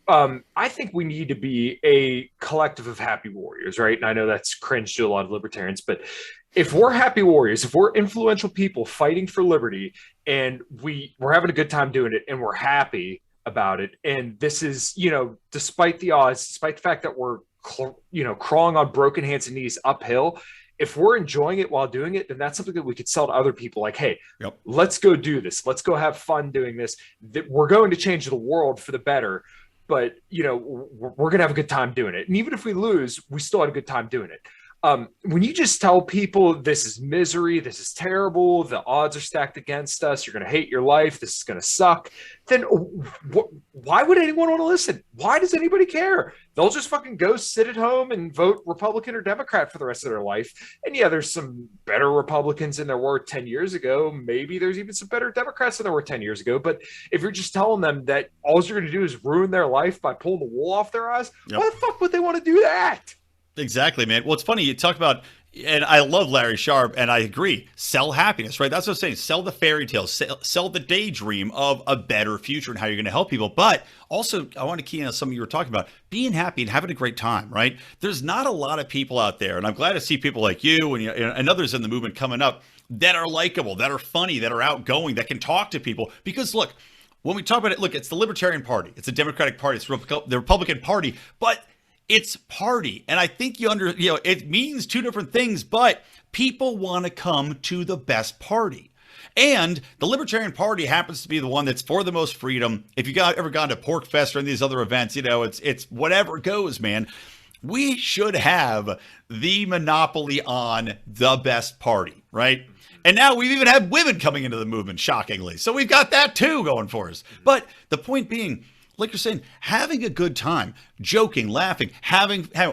I think we need to be a collective of happy warriors, right? And I know that's cringe to a lot of libertarians, but if we're happy warriors, if we're influential people fighting for liberty, and we're having a good time doing it, and we're happy about it, and this is, despite the odds, despite the fact that we're, crawling on broken hands and knees uphill, if we're enjoying it while doing it, then that's something that we could sell to other people. Like, hey, let's go do this. Let's go have fun doing this. We're going to change the world for the better. But, we're going to have a good time doing it. And even if we lose, we still had a good time doing it. When you just tell people this is misery, this is terrible, the odds are stacked against us, you're going to hate your life, this is going to suck, then why would anyone want to listen? Why does anybody care? They'll just fucking go sit at home and vote Republican or Democrat for the rest of their life. And yeah, there's some better Republicans than there were 10 years ago. Maybe there's even some better Democrats than there were 10 years ago. But if you're just telling them that all you're going to do is ruin their life by pulling the wool off their eyes, why the fuck would they want to do that? Exactly, man. Well, it's funny. You talk about, and I love Larry Sharp, and I agree, sell happiness, right? That's what I'm saying. Sell the fairy tales, sell the daydream of a better future and how you're going to help people. But also, I want to key in on something you were talking about, being happy and having a great time, right? There's not a lot of people out there, and I'm glad to see people like you and others in the movement coming up that are likable, that are funny, that are outgoing, that can talk to people. Because look, when we talk about it, look, it's the Libertarian Party, it's the Democratic Party, it's the Republican Party, but it's party. And I think it means two different things, but people want to come to the best party. And the Libertarian Party happens to be the one that's for the most freedom. If you ever gone to Pork Fest or any of these other events, it's whatever goes, man. We should have the monopoly on the best party, right? And now we've even had women coming into the movement, shockingly. So we've got that too going for us. But the point being, like you're saying, having a good time, joking, laughing,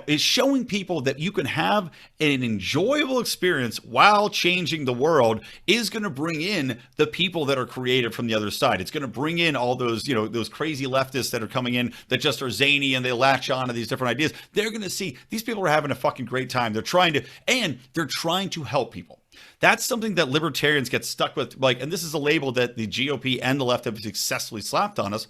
is showing people that you can have an enjoyable experience while changing the world is going to bring in the people that are creative from the other side. It's going to bring in all those, those crazy leftists that are coming in that just are zany and they latch on to these different ideas. They're going to see these people are having a fucking great time. They're trying to help people. That's something that libertarians get stuck with. And this is a label that the GOP and the left have successfully slapped on us,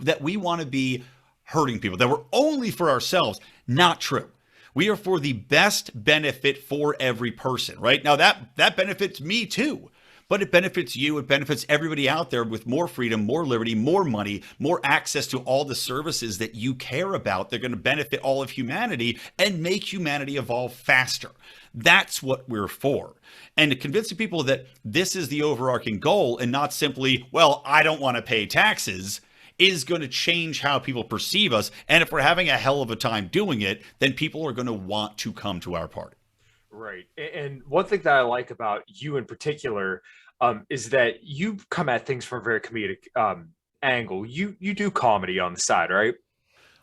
that we want to be hurting people, that we're only for ourselves. Not true. We are for the best benefit for every person, right? Now that benefits me too, but it benefits you. It benefits everybody out there with more freedom, more liberty, more money, more access to all the services that you care about. They're going to benefit all of humanity and make humanity evolve faster. That's what we're for. And to convincing people that this is the overarching goal and not simply, well, I don't want to pay taxes, is going to change how people perceive us. And if we're having a hell of a time doing it, then people are going to want to come to our party. Right. And one thing that I like about you in particular is that you come at things from a very comedic angle. You do comedy on the side, right?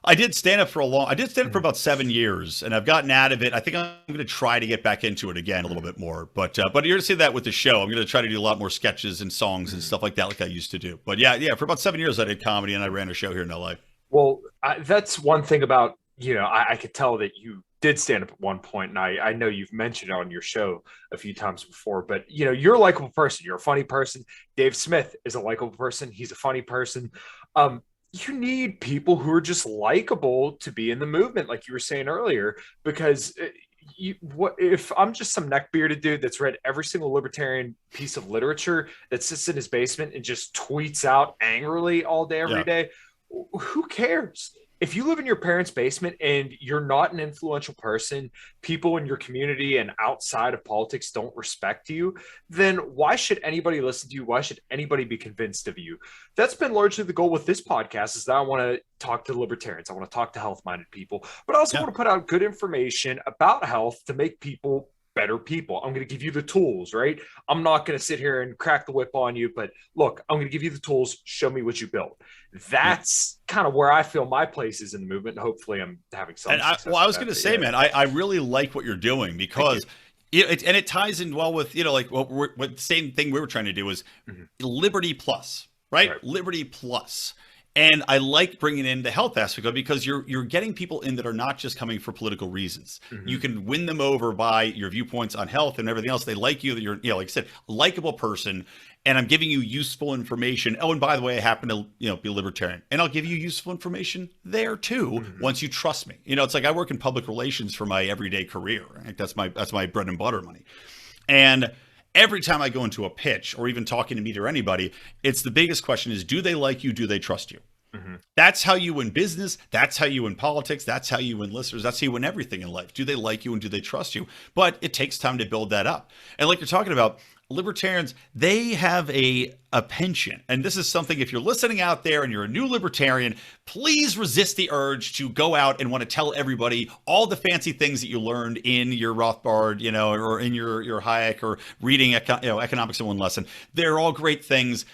I did stand up for about 7 years, and I've gotten out of it. I think I'm going to try to get back into it again a little bit more. But you're going to see that with the show. I'm going to try to do a lot more sketches and songs and stuff like that, like I used to do. But yeah, for about 7 years I did comedy, and I ran a show here in LA. Well, That's one thing about, I could tell that you did stand up at one point, and I know you've mentioned it on your show a few times before, but you're a likable person. You're a funny person. Dave Smith is a likable person. He's a funny person. You need people who are just likable to be in the movement, like you were saying earlier, because what if I'm just some neck-bearded dude that's read every single libertarian piece of literature, that sits in his basement and just tweets out angrily all day, every day? Who cares? If you live in your parents' basement and you're not an influential person, people in your community and outside of politics don't respect you, then why should anybody listen to you? Why should anybody be convinced of you? That's been largely the goal with this podcast, is that I want to talk to libertarians. I want to talk to health-minded people, but I also want to put out good information about health to make people better people. I'm going to give you the tools, right? I'm not going to sit here and crack the whip on you, but look, I'm going to give you the tools. Show me what you built. That's kind of where I feel my place is in the movement. And hopefully I'm having some success. I was going to say, man, I really like what you're doing, because it ties in well with, like what the same thing we were trying to do is Liberty Plus, right? Liberty Plus. And I like bringing in the health aspect of it, because you're getting people in that are not just coming for political reasons. You can win them over by your viewpoints on health and everything else. They like you, that you're, like I said, a likable person, and I'm giving you useful information. Oh, and by the way, I happen to, be a libertarian, and I'll give you useful information there too, once you trust me. It's like I work in public relations for my everyday career. Right? That's my bread and butter money. And every time I go into a pitch or even talking to me or anybody, it's the biggest question is, do they like you? Do they trust you? That's how you win business. That's how you win politics. That's how you win listeners. That's how you win everything in life. Do they like you and do they trust you? But it takes time to build that up. And like you're talking about, libertarians, they have a penchant. And this is something, if you're listening out there and you're a new libertarian, please resist the urge to go out and want to tell everybody all the fancy things that you learned in your Rothbard, or in your Hayek, or reading economics in one lesson. They're all great things.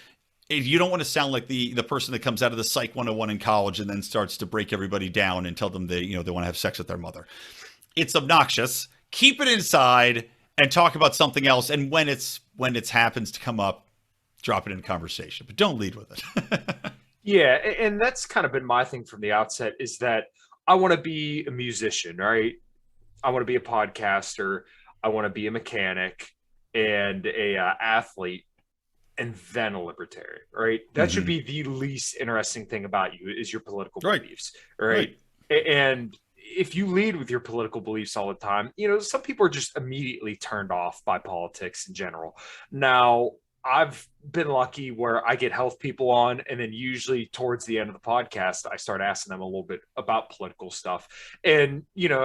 You don't want to sound like the person that comes out of the Psych 101 in college and then starts to break everybody down and tell them they want to have sex with their mother. It's obnoxious. Keep it inside and talk about something else. And when it happens to come up, drop it in conversation, but don't lead with it. Yeah. And that's kind of been my thing from the outset, is that I want to be a musician, right? I want to be a podcaster. I want to be a mechanic and a athlete, and then a libertarian, right? That should be the least interesting thing about you, is your political beliefs, right? And if you lead with your political beliefs all the time, some people are just immediately turned off by politics in general. Now, I've been lucky where I get health people on, and then usually towards the end of the podcast, I start asking them a little bit about political stuff. And,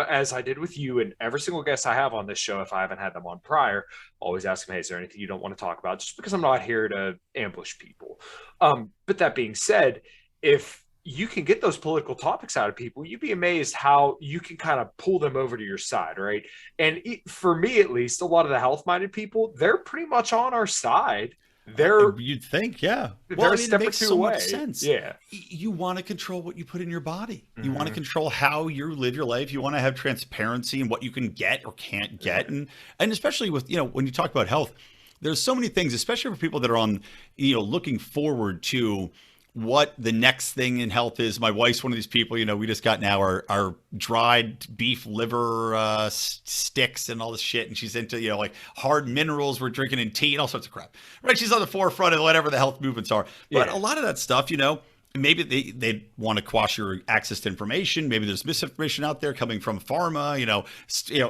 as I did with you and every single guest I have on this show, if I haven't had them on prior, always ask them, hey, is there anything you don't want to talk about? Just because I'm not here to ambush people. But that being said, if you can get those political topics out of people, you'd be amazed how you can kind of pull them over to your side, right? And for me, at least, a lot of the health-minded people, they're pretty much on our side. You'd think, yeah. Well, it makes so much sense. Yeah. You want to control what you put in your body. You want to control how you live your life. You want to have transparency in what you can get or can't get. And especially with, when you talk about health, there's so many things, especially for people that are on, looking forward to what the next thing in health is. My wife's one of these people, we just got now our dried beef liver sticks and all this shit. And she's into, like hard minerals we're drinking in tea and all sorts of crap, right? She's on the forefront of whatever the health movements are. But a lot of that stuff, maybe they want to quash your access to information. Maybe there's misinformation out there coming from pharma,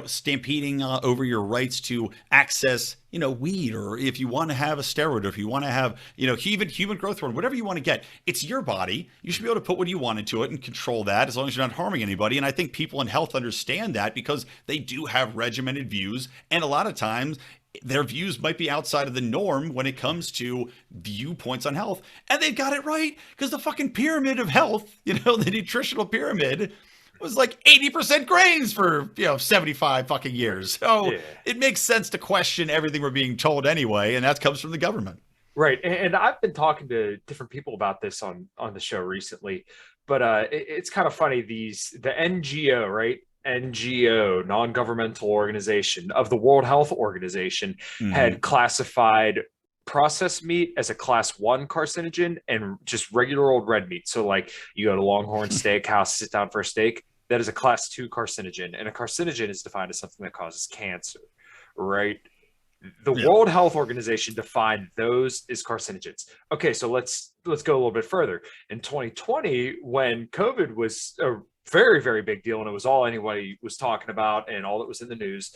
stampeding over your rights to access, weed, or if you want to have a steroid, or if you want to have, even human growth hormone, whatever you want to get, it's your body. You should be able to put what you want into it and control that, as long as you're not harming anybody. And I think people in health understand that, because they do have regimented views. And a lot of times their views might be outside of the norm when it comes to viewpoints on health. And they got it right, because the fucking pyramid of health, the nutritional pyramid, was like 80% grains for 75 fucking years. So it makes sense to question everything we're being told anyway, and that comes from the government. Right. And I've been talking to different people about this on the show recently, but it's kind of funny, the NGO, right? NGO, non-governmental organization of the World Health Organization, had classified processed meat as a class 1 carcinogen and just regular old red meat. So like you go to Longhorn Steakhouse, sit down for a steak, that is a class 2 carcinogen. And a carcinogen is defined as something that causes cancer, right? The World Health Organization defined those as carcinogens. Okay, so let's go a little bit further. In 2020, when COVID was a very, very big deal, and it was all anybody was talking about and all that was in the news,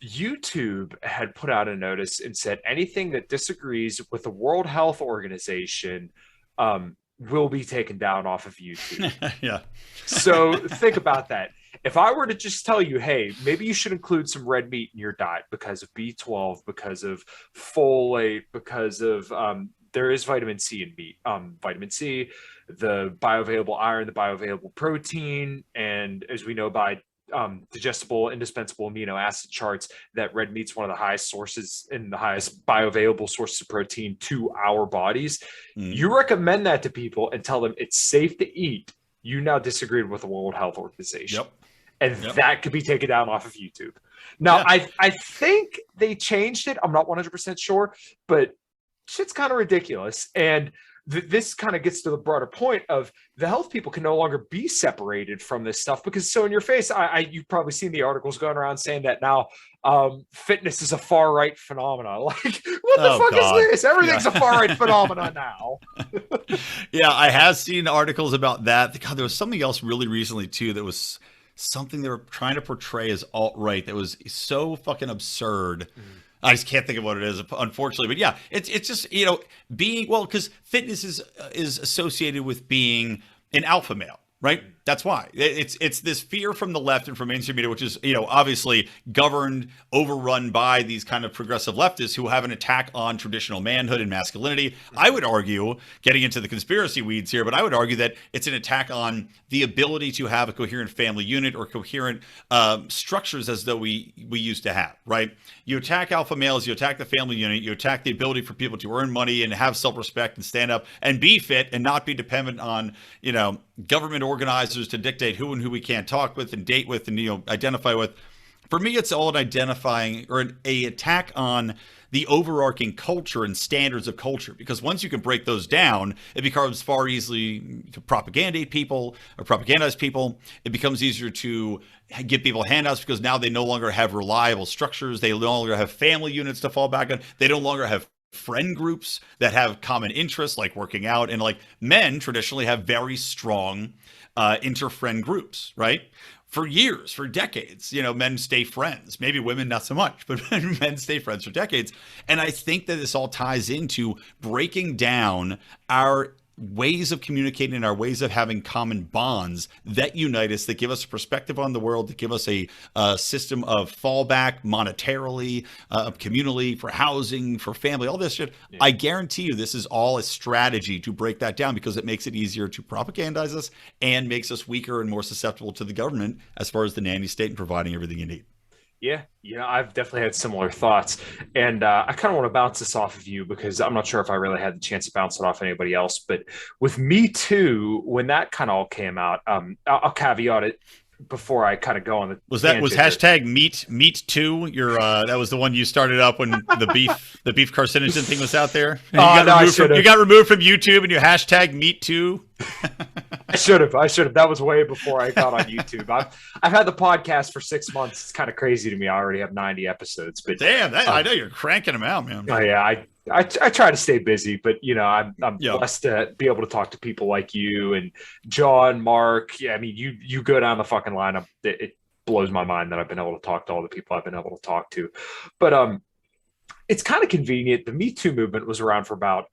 YouTube had put out a notice and said anything that disagrees with the World Health Organization will be taken down off of YouTube. Yeah. So think about that. If I were to just tell you, hey, maybe you should include some red meat in your diet because of B12, because of folate, because of there is vitamin C in meat. Vitamin C, the bioavailable iron, the bioavailable protein, and as we know by digestible, indispensable amino acid charts, that red meat's one of the highest sources and the highest bioavailable sources of protein to our bodies. You recommend that to people and tell them it's safe to eat. You now disagreed with the World Health Organization. Yep. And that could be taken down off of YouTube. Now, I think they changed it. I'm not 100% sure, but shit's kind of ridiculous. And this kind of gets to the broader point of the health people can no longer be separated from this stuff because so in your face, you've probably seen the articles going around saying that now fitness is a far right phenomenon. Like, what the fuck is this? Everything's a far right phenomenon now. Yeah, I have seen articles about that. God, there was something else really recently too that was something they were trying to portray as alt-right that was so fucking absurd. I just can't think of what it is, unfortunately. But yeah, it's just, you know, being, well, because fitness is associated with being an alpha male, right? That's why. It's this fear from the left and from mainstream media, which is, you know, obviously governed, overrun by these kind of progressive leftists who have an attack on traditional manhood and masculinity. I would argue, getting into the conspiracy weeds here, but I would argue that it's an attack on the ability to have a coherent family unit or coherent structures as though we used to have, right? You attack alpha males, you attack the family unit, you attack the ability for people to earn money and have self-respect and stand up and be fit and not be dependent on, you know, government organizers to dictate who and who we can't talk with and date with and, you know, identify with. For me, it's all an identifying or an attack on the overarching culture and standards of culture, because once you can break those down, it becomes far easily to propagandate people or propagandize people. It becomes easier to give people handouts because now they no longer have reliable structures. They no longer have family units to fall back on. They no longer have friend groups that have common interests like working out. And like men traditionally have very strong inter-friend groups, right? For years, for decades, you know, men stay friends. Maybe women not so much, but men stay friends for decades. And I think that this all ties into breaking down our ways of communicating and our ways of having common bonds that unite us, that give us a perspective on the world, that give us a system of fallback monetarily, communally, for housing, for family, all this shit. Yeah. I guarantee you this is all a strategy to break that down because it makes it easier to propagandize us and makes us weaker and more susceptible to the government as far as the nanny state and providing everything you need. Yeah, you know, I've definitely had similar thoughts. And I kind of want to bounce this off of you because I'm not sure if I really had the chance to bounce it off anybody else. But with Me Too, when that kind of all came out, I'll caveat it before I kind of go on the was hashtag meat too your that was the one you started up when the beef carcinogen thing was out there, and you got removed from YouTube and you hashtag meat too. I should have. That was way before I got on YouTube. I've had the podcast for 6 months. It's kind of crazy to me. I already have 90 episodes. But damn, I know you're cranking them out, man. Oh yeah, I try to stay busy, but you know, I'm blessed to be able to talk to people like you and John, Mark. Yeah, I mean, you go down the fucking lineup. It blows my mind that I've been able to talk to all the people I've been able to talk to. But it's kind of convenient. The Me Too movement was around for about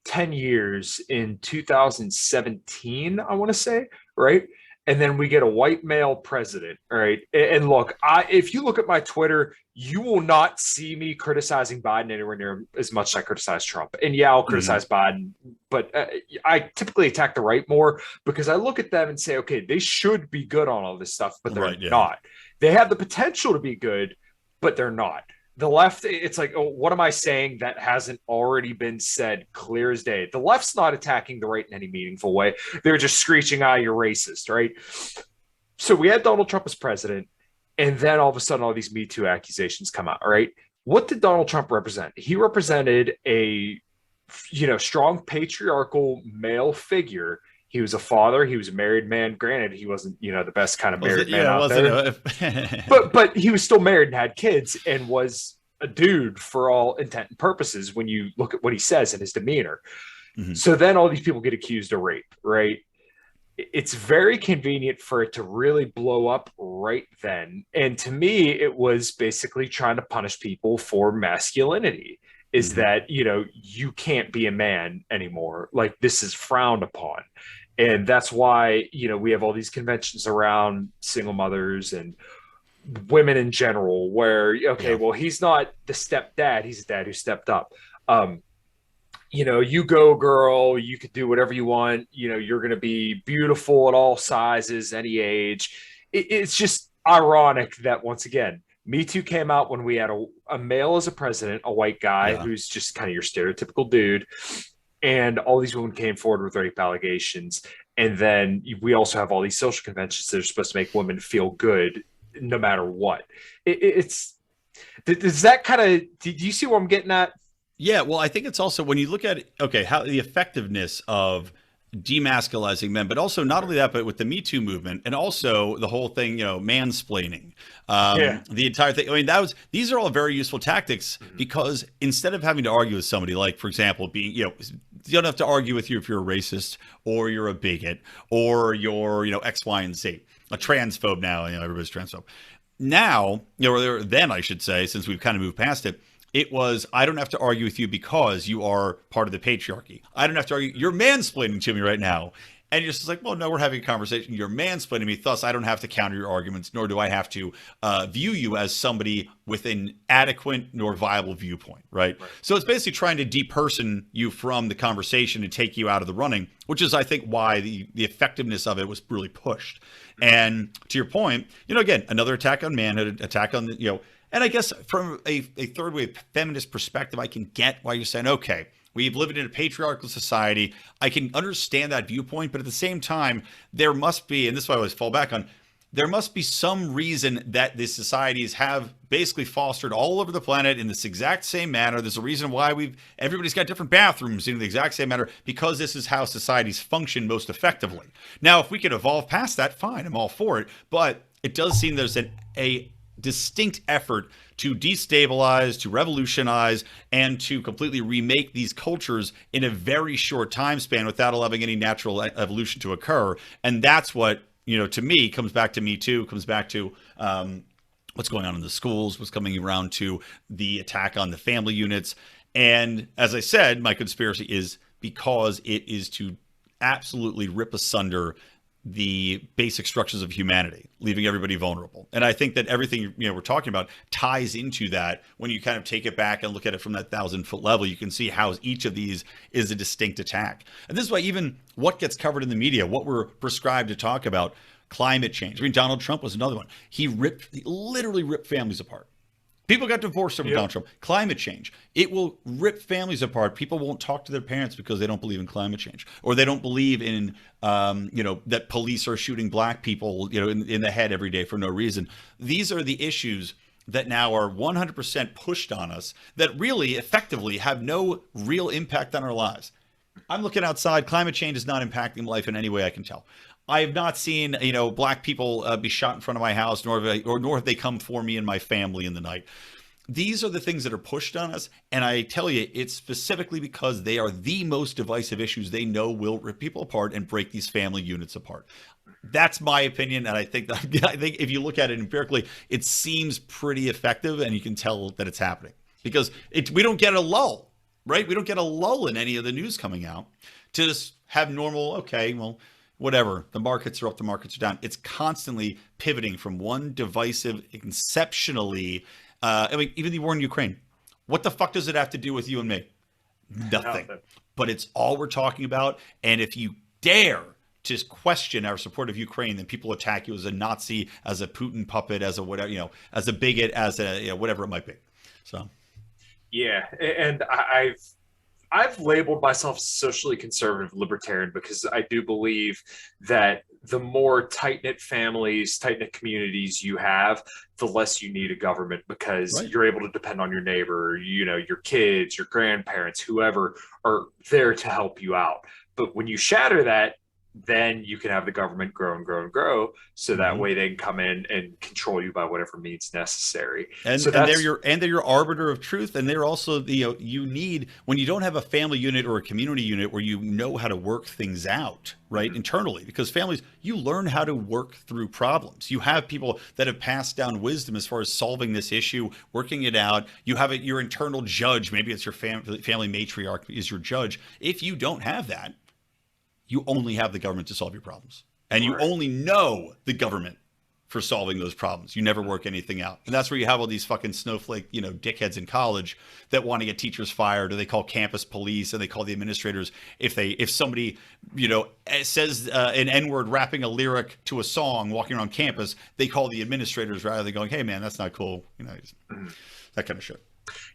10 years in 2017, I want to say, right? And then we get a white male president, right? And look, if you look at my Twitter, you will not see me criticizing Biden anywhere near as much as I criticize Trump. And yeah, I'll criticize Biden, but I typically attack the right more because I look at them and say, okay, they should be good on all this stuff, but they're not. They have the potential to be good, but they're not. The left, it's like, oh, what am I saying that hasn't already been said clear as day? The left's not attacking the right in any meaningful way. They're just screeching, you're racist, right? So we had Donald Trump as president, and then all of a sudden all these Me Too accusations come out, right? what did Donald Trump represent? He represented a, strong patriarchal male figure. He was a father. He was a married man. Granted, he wasn't, the best kind of married man out there. But he was still married and had kids and was a dude for all intent and purposes when you look at what he says and his demeanor. Mm-hmm. So then all these people get accused of rape, right? It's very convenient for it to really blow up right then. And to me, it was basically trying to punish people for masculinity. Is mm-hmm. that, you can't be a man anymore. Like, this is frowned upon. And that's why, we have all these conventions around single mothers and women in general, where, well, he's not the stepdad, he's a dad who stepped up. You go, girl, you could do whatever you want. You're going to be beautiful at all sizes, any age. It's just ironic that, once again, Me Too came out when we had a male as a president, a white guy who's just kind of your stereotypical dude. And all these women came forward with rape allegations. And then we also have all these social conventions that are supposed to make women feel good no matter what. Does that kind of, do you see what I'm getting at? Yeah, well, I think it's also when you look at, how the effectiveness of demasculizing men, but also not only that, but with the Me Too movement and also the whole thing, mansplaining, the entire thing. I mean, these are all very useful tactics because instead of having to argue with somebody, like, for example, being, you don't have to argue with you if you're a racist or you're a bigot or you're, X, Y, and Z, a transphobe now, everybody's transphobe. Now, or then I should say, since we've kind of moved past it, it was, I don't have to argue with you because you are part of the patriarchy. I don't have to argue. You're mansplaining to me right now. And you're just like, well, no, we're having a conversation. You're mansplaining me. Thus, I don't have to counter your arguments, nor do I have to view you as somebody with an adequate nor viable viewpoint, right? So it's basically trying to deperson you from the conversation and take you out of the running, which is, I think, why the effectiveness of it was really pushed. And to your point, again, another attack on manhood, attack on the, and I guess from a third wave feminist perspective, I can get why you're saying, okay, we've lived in a patriarchal society. I can understand that viewpoint, but at the same time, there must be, and this is what I always fall back on, there must be some reason that these societies have basically fostered all over the planet in this exact same manner. There's a reason why everybody's got different bathrooms in the exact same manner, because this is how societies function most effectively. Now, if we could evolve past that, fine, I'm all for it. But it does seem there's a distinct effort to destabilize, to revolutionize, and to completely remake these cultures in a very short time span without allowing any natural evolution to occur. And that's what, to me, comes back to Me Too, comes back to what's going on in the schools, what's coming around to the attack on the family units. And as I said, my conspiracy is because it is to absolutely rip asunder the basic structures of humanity, leaving everybody vulnerable. And I think that everything we're talking about ties into that. When you kind of take it back and look at it from that 1,000-foot level, you can see how each of these is a distinct attack. And this is why even what gets covered in the media, what we're prescribed to talk about, climate change. I mean, Donald Trump was another one. He literally ripped families apart. People got divorced over Donald Trump. Climate change. It will rip families apart. People won't talk to their parents because they don't believe in climate change, or they don't believe in, that police are shooting black people, in the head every day for no reason. These are the issues that now are 100% pushed on us that really effectively have no real impact on our lives. I'm looking outside. Climate change is not impacting life in any way I can tell. I have not seen, black people be shot in front of my house, nor have they come for me and my family in the night. These are the things that are pushed on us. And I tell you, it's specifically because they are the most divisive issues they know will rip people apart and break these family units apart. That's my opinion. And I think if you look at it empirically, it seems pretty effective, and you can tell that it's happening because we don't get a lull, right? We don't get a lull in any of the news coming out to just have normal, whatever, the markets are up, the markets are down. It's constantly pivoting from one divisive, exceptionally, even the war in Ukraine. What the fuck does it have to do with you and me? Nothing. But it's all we're talking about. And if you dare to question our support of Ukraine, then people attack you as a Nazi, as a Putin puppet, as a whatever, as a bigot, as a whatever it might be. So, yeah, and I've I've labeled myself socially conservative libertarian because I do believe that the more tight-knit families, tight-knit communities you have, the less you need a government, because Right. you're able to depend on your neighbor, your kids, your grandparents, whoever are there to help you out. But when you shatter that, then you can have the government grow and grow and grow, so that Mhm. way they can come in and control you by whatever means necessary. And So they're that's your arbiter of truth, and they're also the you need, when you don't have a family unit or a community unit where you know how to work things out, right, internally, because families, you learn how to work through problems. You have people that have passed down wisdom as far as solving this issue, working it out. You have your internal judge, maybe it's your family matriarch is your judge. If you don't have that, you only have the government to solve your problems, and you Right. only know the government for solving those problems. You never work anything out. And that's where you have all these fucking snowflake, dickheads in college that want to get teachers fired, or they call campus police, and they call the administrators if somebody, says an N-word rapping a lyric to a song walking around campus, they call the administrators rather than going, "Hey man, that's not cool." That kind of shit.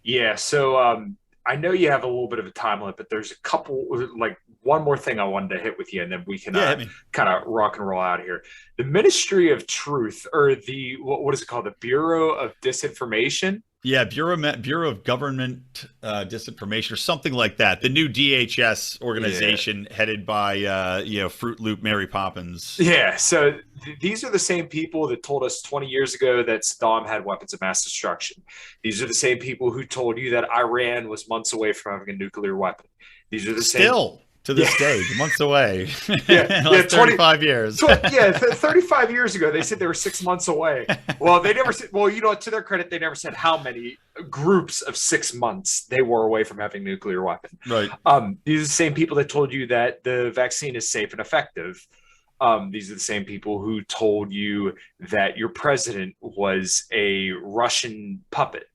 Yeah, so I know you have a little bit of a time limit, but there's a couple, like one more thing I wanted to hit with you, and then we can Yeah, hit me. kind of rock and roll out of here. The Ministry of Truth, or the what is it called? The Bureau of Disinformation. Yeah, Bureau of Government Disinformation, or something like that. The new DHS organization headed by Fruit Loop Mary Poppins. Yeah, so these are the same people that told us 20 years ago that Saddam had weapons of mass destruction. These are the same people who told you that Iran was months away from having a nuclear weapon. These are the Still to this day, months away. Yeah, 35 years. 35 years ago, they said they were 6 months away. Well, they never said, to their credit, they never said how many groups of 6 months they were away from having a nuclear weapon. Right. These are the same people that told you that the vaccine is safe and effective. These are the same people who told you that your president was a Russian puppet.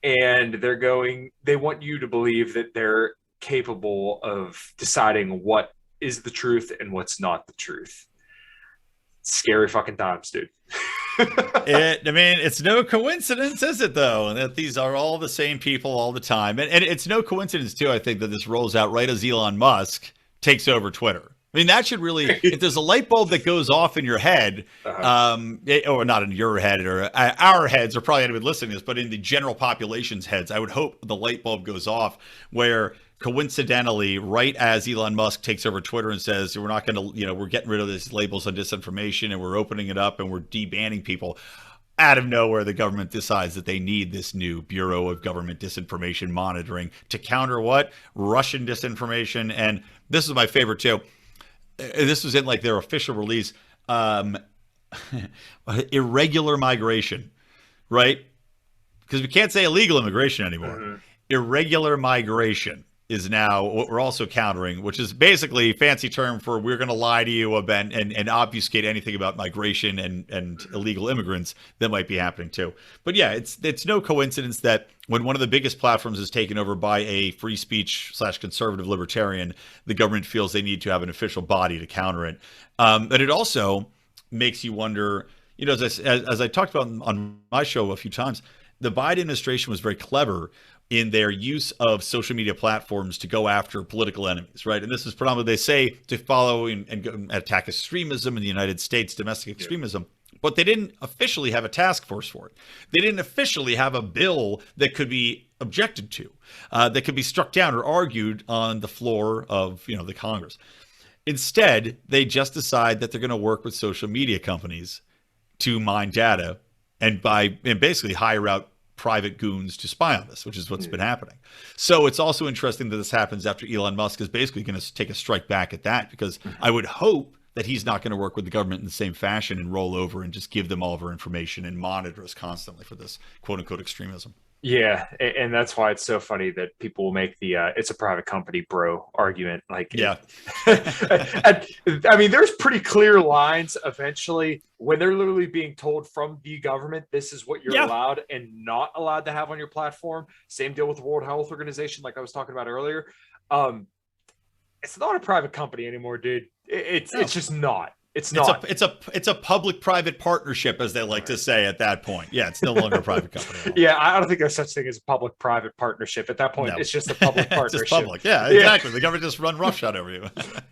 And they want you to believe that they're capable of deciding what is the truth and what's not the truth. Scary fucking times, dude. It's no coincidence, is it, though, that these are all the same people all the time. And it's no coincidence, too, I think, that this rolls out right as Elon Musk takes over Twitter. I mean, that should really, if there's a light bulb that goes off in your head, or not in your head, or our heads are probably not even listening to this, but in the general population's heads, I would hope the light bulb goes off where coincidentally, right as Elon Musk takes over Twitter and says, we're not going to, we're getting rid of these labels on disinformation and we're opening it up and we're debanning people. Out of nowhere, the government decides that they need this new Bureau of Government Disinformation Monitoring to counter what? Russian disinformation. And this is my favorite, too. This was in like their official release. Irregular migration, right? Because we can't say illegal immigration anymore. Mm-hmm. Irregular migration is now what we're also countering, which is basically a fancy term for we're going to lie to you about and obfuscate anything about migration and illegal immigrants that might be happening too. But yeah, it's no coincidence that when one of the biggest platforms is taken over by a free speech / conservative libertarian, the government feels they need to have an official body to counter it. But it also makes you wonder, as I talked about on my show a fefew times, the Biden administration was very clever in their use of social media platforms to go after political enemies, right? And this is predominantly, they say, to follow and attack extremism in the United States, domestic extremism, but they didn't officially have a task force for it. They didn't officially have a bill that could be objected to, that could be struck down or argued on the floor of, the Congress. Instead, they just decide that they're going to work with social media companies to mine data and basically hire out private goons to spy on this, which is what's been happening. So it's also interesting that this happens after Elon Musk is basically going to take a strike back at that, because I would hope that he's not going to work with the government in the same fashion and roll over and just give them all of our information and monitor us constantly for this quote unquote extremism. Yeah, and that's why it's so funny that people make the it's a private company, bro, argument. Like, yeah. I mean, there's pretty clear lines eventually when they're literally being told from the government, this is what you're allowed and not allowed to have on your platform. Same deal with the World Health Organization, like I was talking about earlier. It's not a private company anymore, dude. It's just not. It's not. It's a public-private partnership, as they like to say at that point. Yeah, it's no longer a private company. Yeah, I don't think there's such thing as a public-private partnership. At that point, it's just a public partnership. It's just public. Yeah, exactly. The government just run roughshod over you.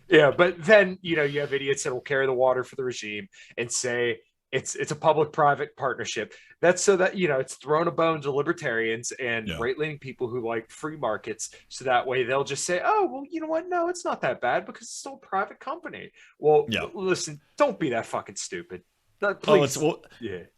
Yeah, but then, you have idiots that will carry the water for the regime and say it's a public-private partnership. That's so that, it's thrown a bone to libertarians and right-leaning people who like free markets. So that way they'll just say, oh, well, you know what? No, it's not that bad because it's still a private company. Well, listen, don't be that fucking stupid. Please.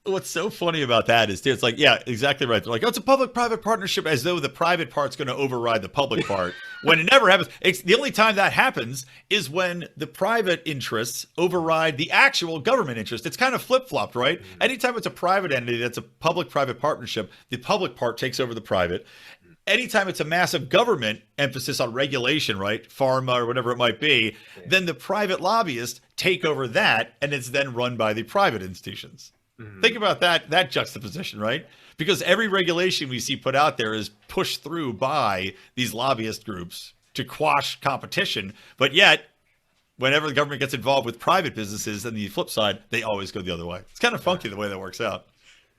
What's so funny about that is, it's like, yeah, exactly right. They're like, oh, it's a public-private partnership, as though the private part's going to override the public part, when it never happens. The only time that happens is when the private interests override the actual government interest. It's kind of flip-flopped, right? Mm-hmm. Anytime it's a private entity that's a public-private partnership, the public part takes over the private. Anytime it's a massive government emphasis on regulation, right, pharma or whatever it might be, then the private lobbyists take over that, and it's then run by the private institutions. Mm-hmm. Think about that juxtaposition, right? Because every regulation we see put out there is pushed through by these lobbyist groups to quash competition, but yet whenever the government gets involved with private businesses, and the flip side, they always go the other way. It's kind of funky the way that works out.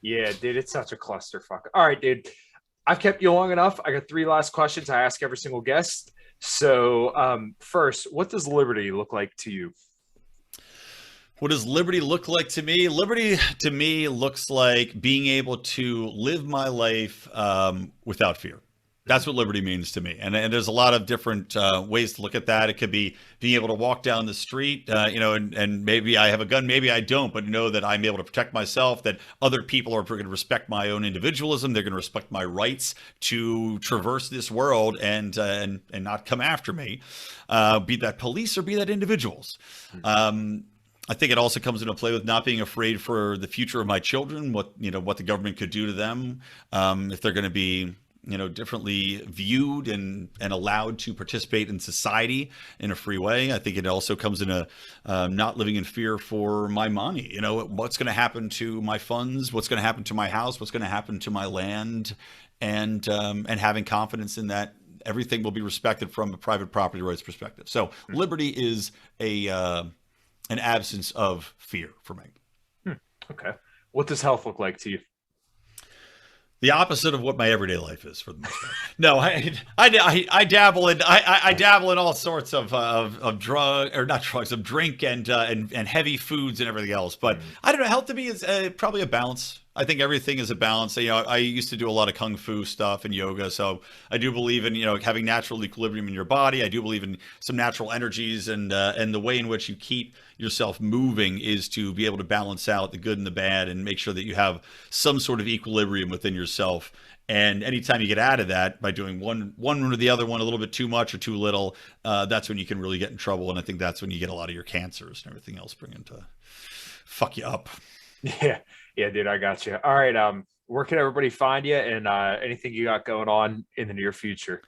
Yeah, dude, it's such a clusterfuck. All right, dude. I've kept you long enough. I got 3 last questions I ask every single guest. So first, what does liberty look like to you? What does liberty look like to me? Liberty to me looks like being able to live my life without fear. That's what liberty means to me. And there's a lot of different ways to look at that. It could be being able to walk down the street, and maybe I have a gun, maybe I don't, but know that I'm able to protect myself, that other people are going to respect my own individualism. They're going to respect my rights to traverse this world and not come after me, be that police or be that individuals. I think it also comes into play with not being afraid for the future of my children, what the government could do to them, if they're going to be differently viewed and allowed to participate in society in a free way. I think it also comes in a not living in fear for my money. What's going to happen to my funds? What's going to happen to my house? What's going to happen to my land? And having confidence in that everything will be respected from a private property rights perspective. So liberty is an absence of fear for me. Okay. What does health look like to you? The opposite of what my everyday life is, for the most part. No, I dabble in all sorts of drink and heavy foods and everything else. But I don't know. Health to me is probably a balance. I think everything is a balance. I used to do a lot of kung fu stuff and yoga, so I do believe in having natural equilibrium in your body. I do believe in some natural energies, and the way in which you keep yourself moving is to be able to balance out the good and the bad and make sure that you have some sort of equilibrium within yourself. And anytime you get out of that by doing one or the other one a little bit too much or too little, that's when you can really get in trouble. And I think that's when you get a lot of your cancers and everything else bringing to fuck you up. Yeah, dude, I got you. All right, where can everybody find you, and anything you got going on in the near future?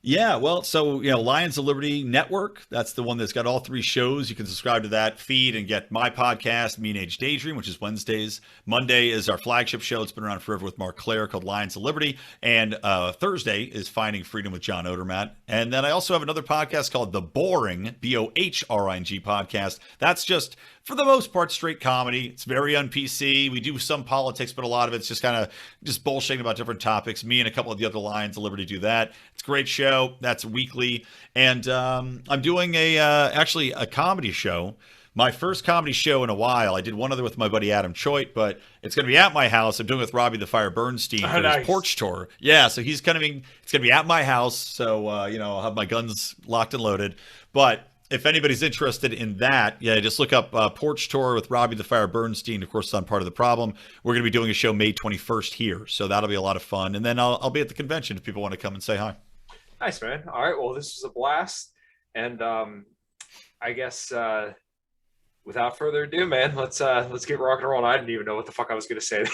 Yeah, well, so, Lions of Liberty Network, that's the one that's got all 3 shows. You can subscribe to that feed and get my podcast, Me and Age Daydream, which is Wednesdays. Monday is our flagship show. It's been around forever with Mark Claire, called Lions of Liberty. And Thursday is Finding Freedom with John Odermatt. And then I also have another podcast called The Boring, BOHRING podcast. That's just, for the most part, straight comedy. It's very un-PC. We do some politics, but a lot of it's just kind of just bullshitting about different topics. Me and a couple of the other Lions of Liberty do that. It's a great show. That's weekly. And I'm doing actually a comedy show. My first comedy show in a while. I did one other with my buddy Adam Choate, but it's going to be at my house. I'm doing it with Robbie the Fire Bernstein for his porch tour. Yeah, so he's coming. It's going to be at my house. So, I'll have my guns locked and loaded. But if anybody's interested in that, just look up Porch Tour with Robbie the Fire Bernstein. Of course, it's on Part of the Problem. We're going to be doing a show May 21st here. So that'll be a lot of fun. And then I'll be at the convention if people want to come and say hi. Nice, man. All right. Well, this was a blast. And I guess without further ado, man, let's get rock and roll. I didn't even know what the fuck I was going to say.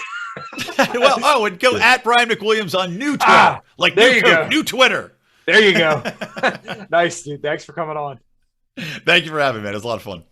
Well, and go at Brian McWilliams on new Twitter. There you go. New Twitter. There you go. Nice, dude. Thanks for coming on. Thank you for having me, man. It was a lot of fun.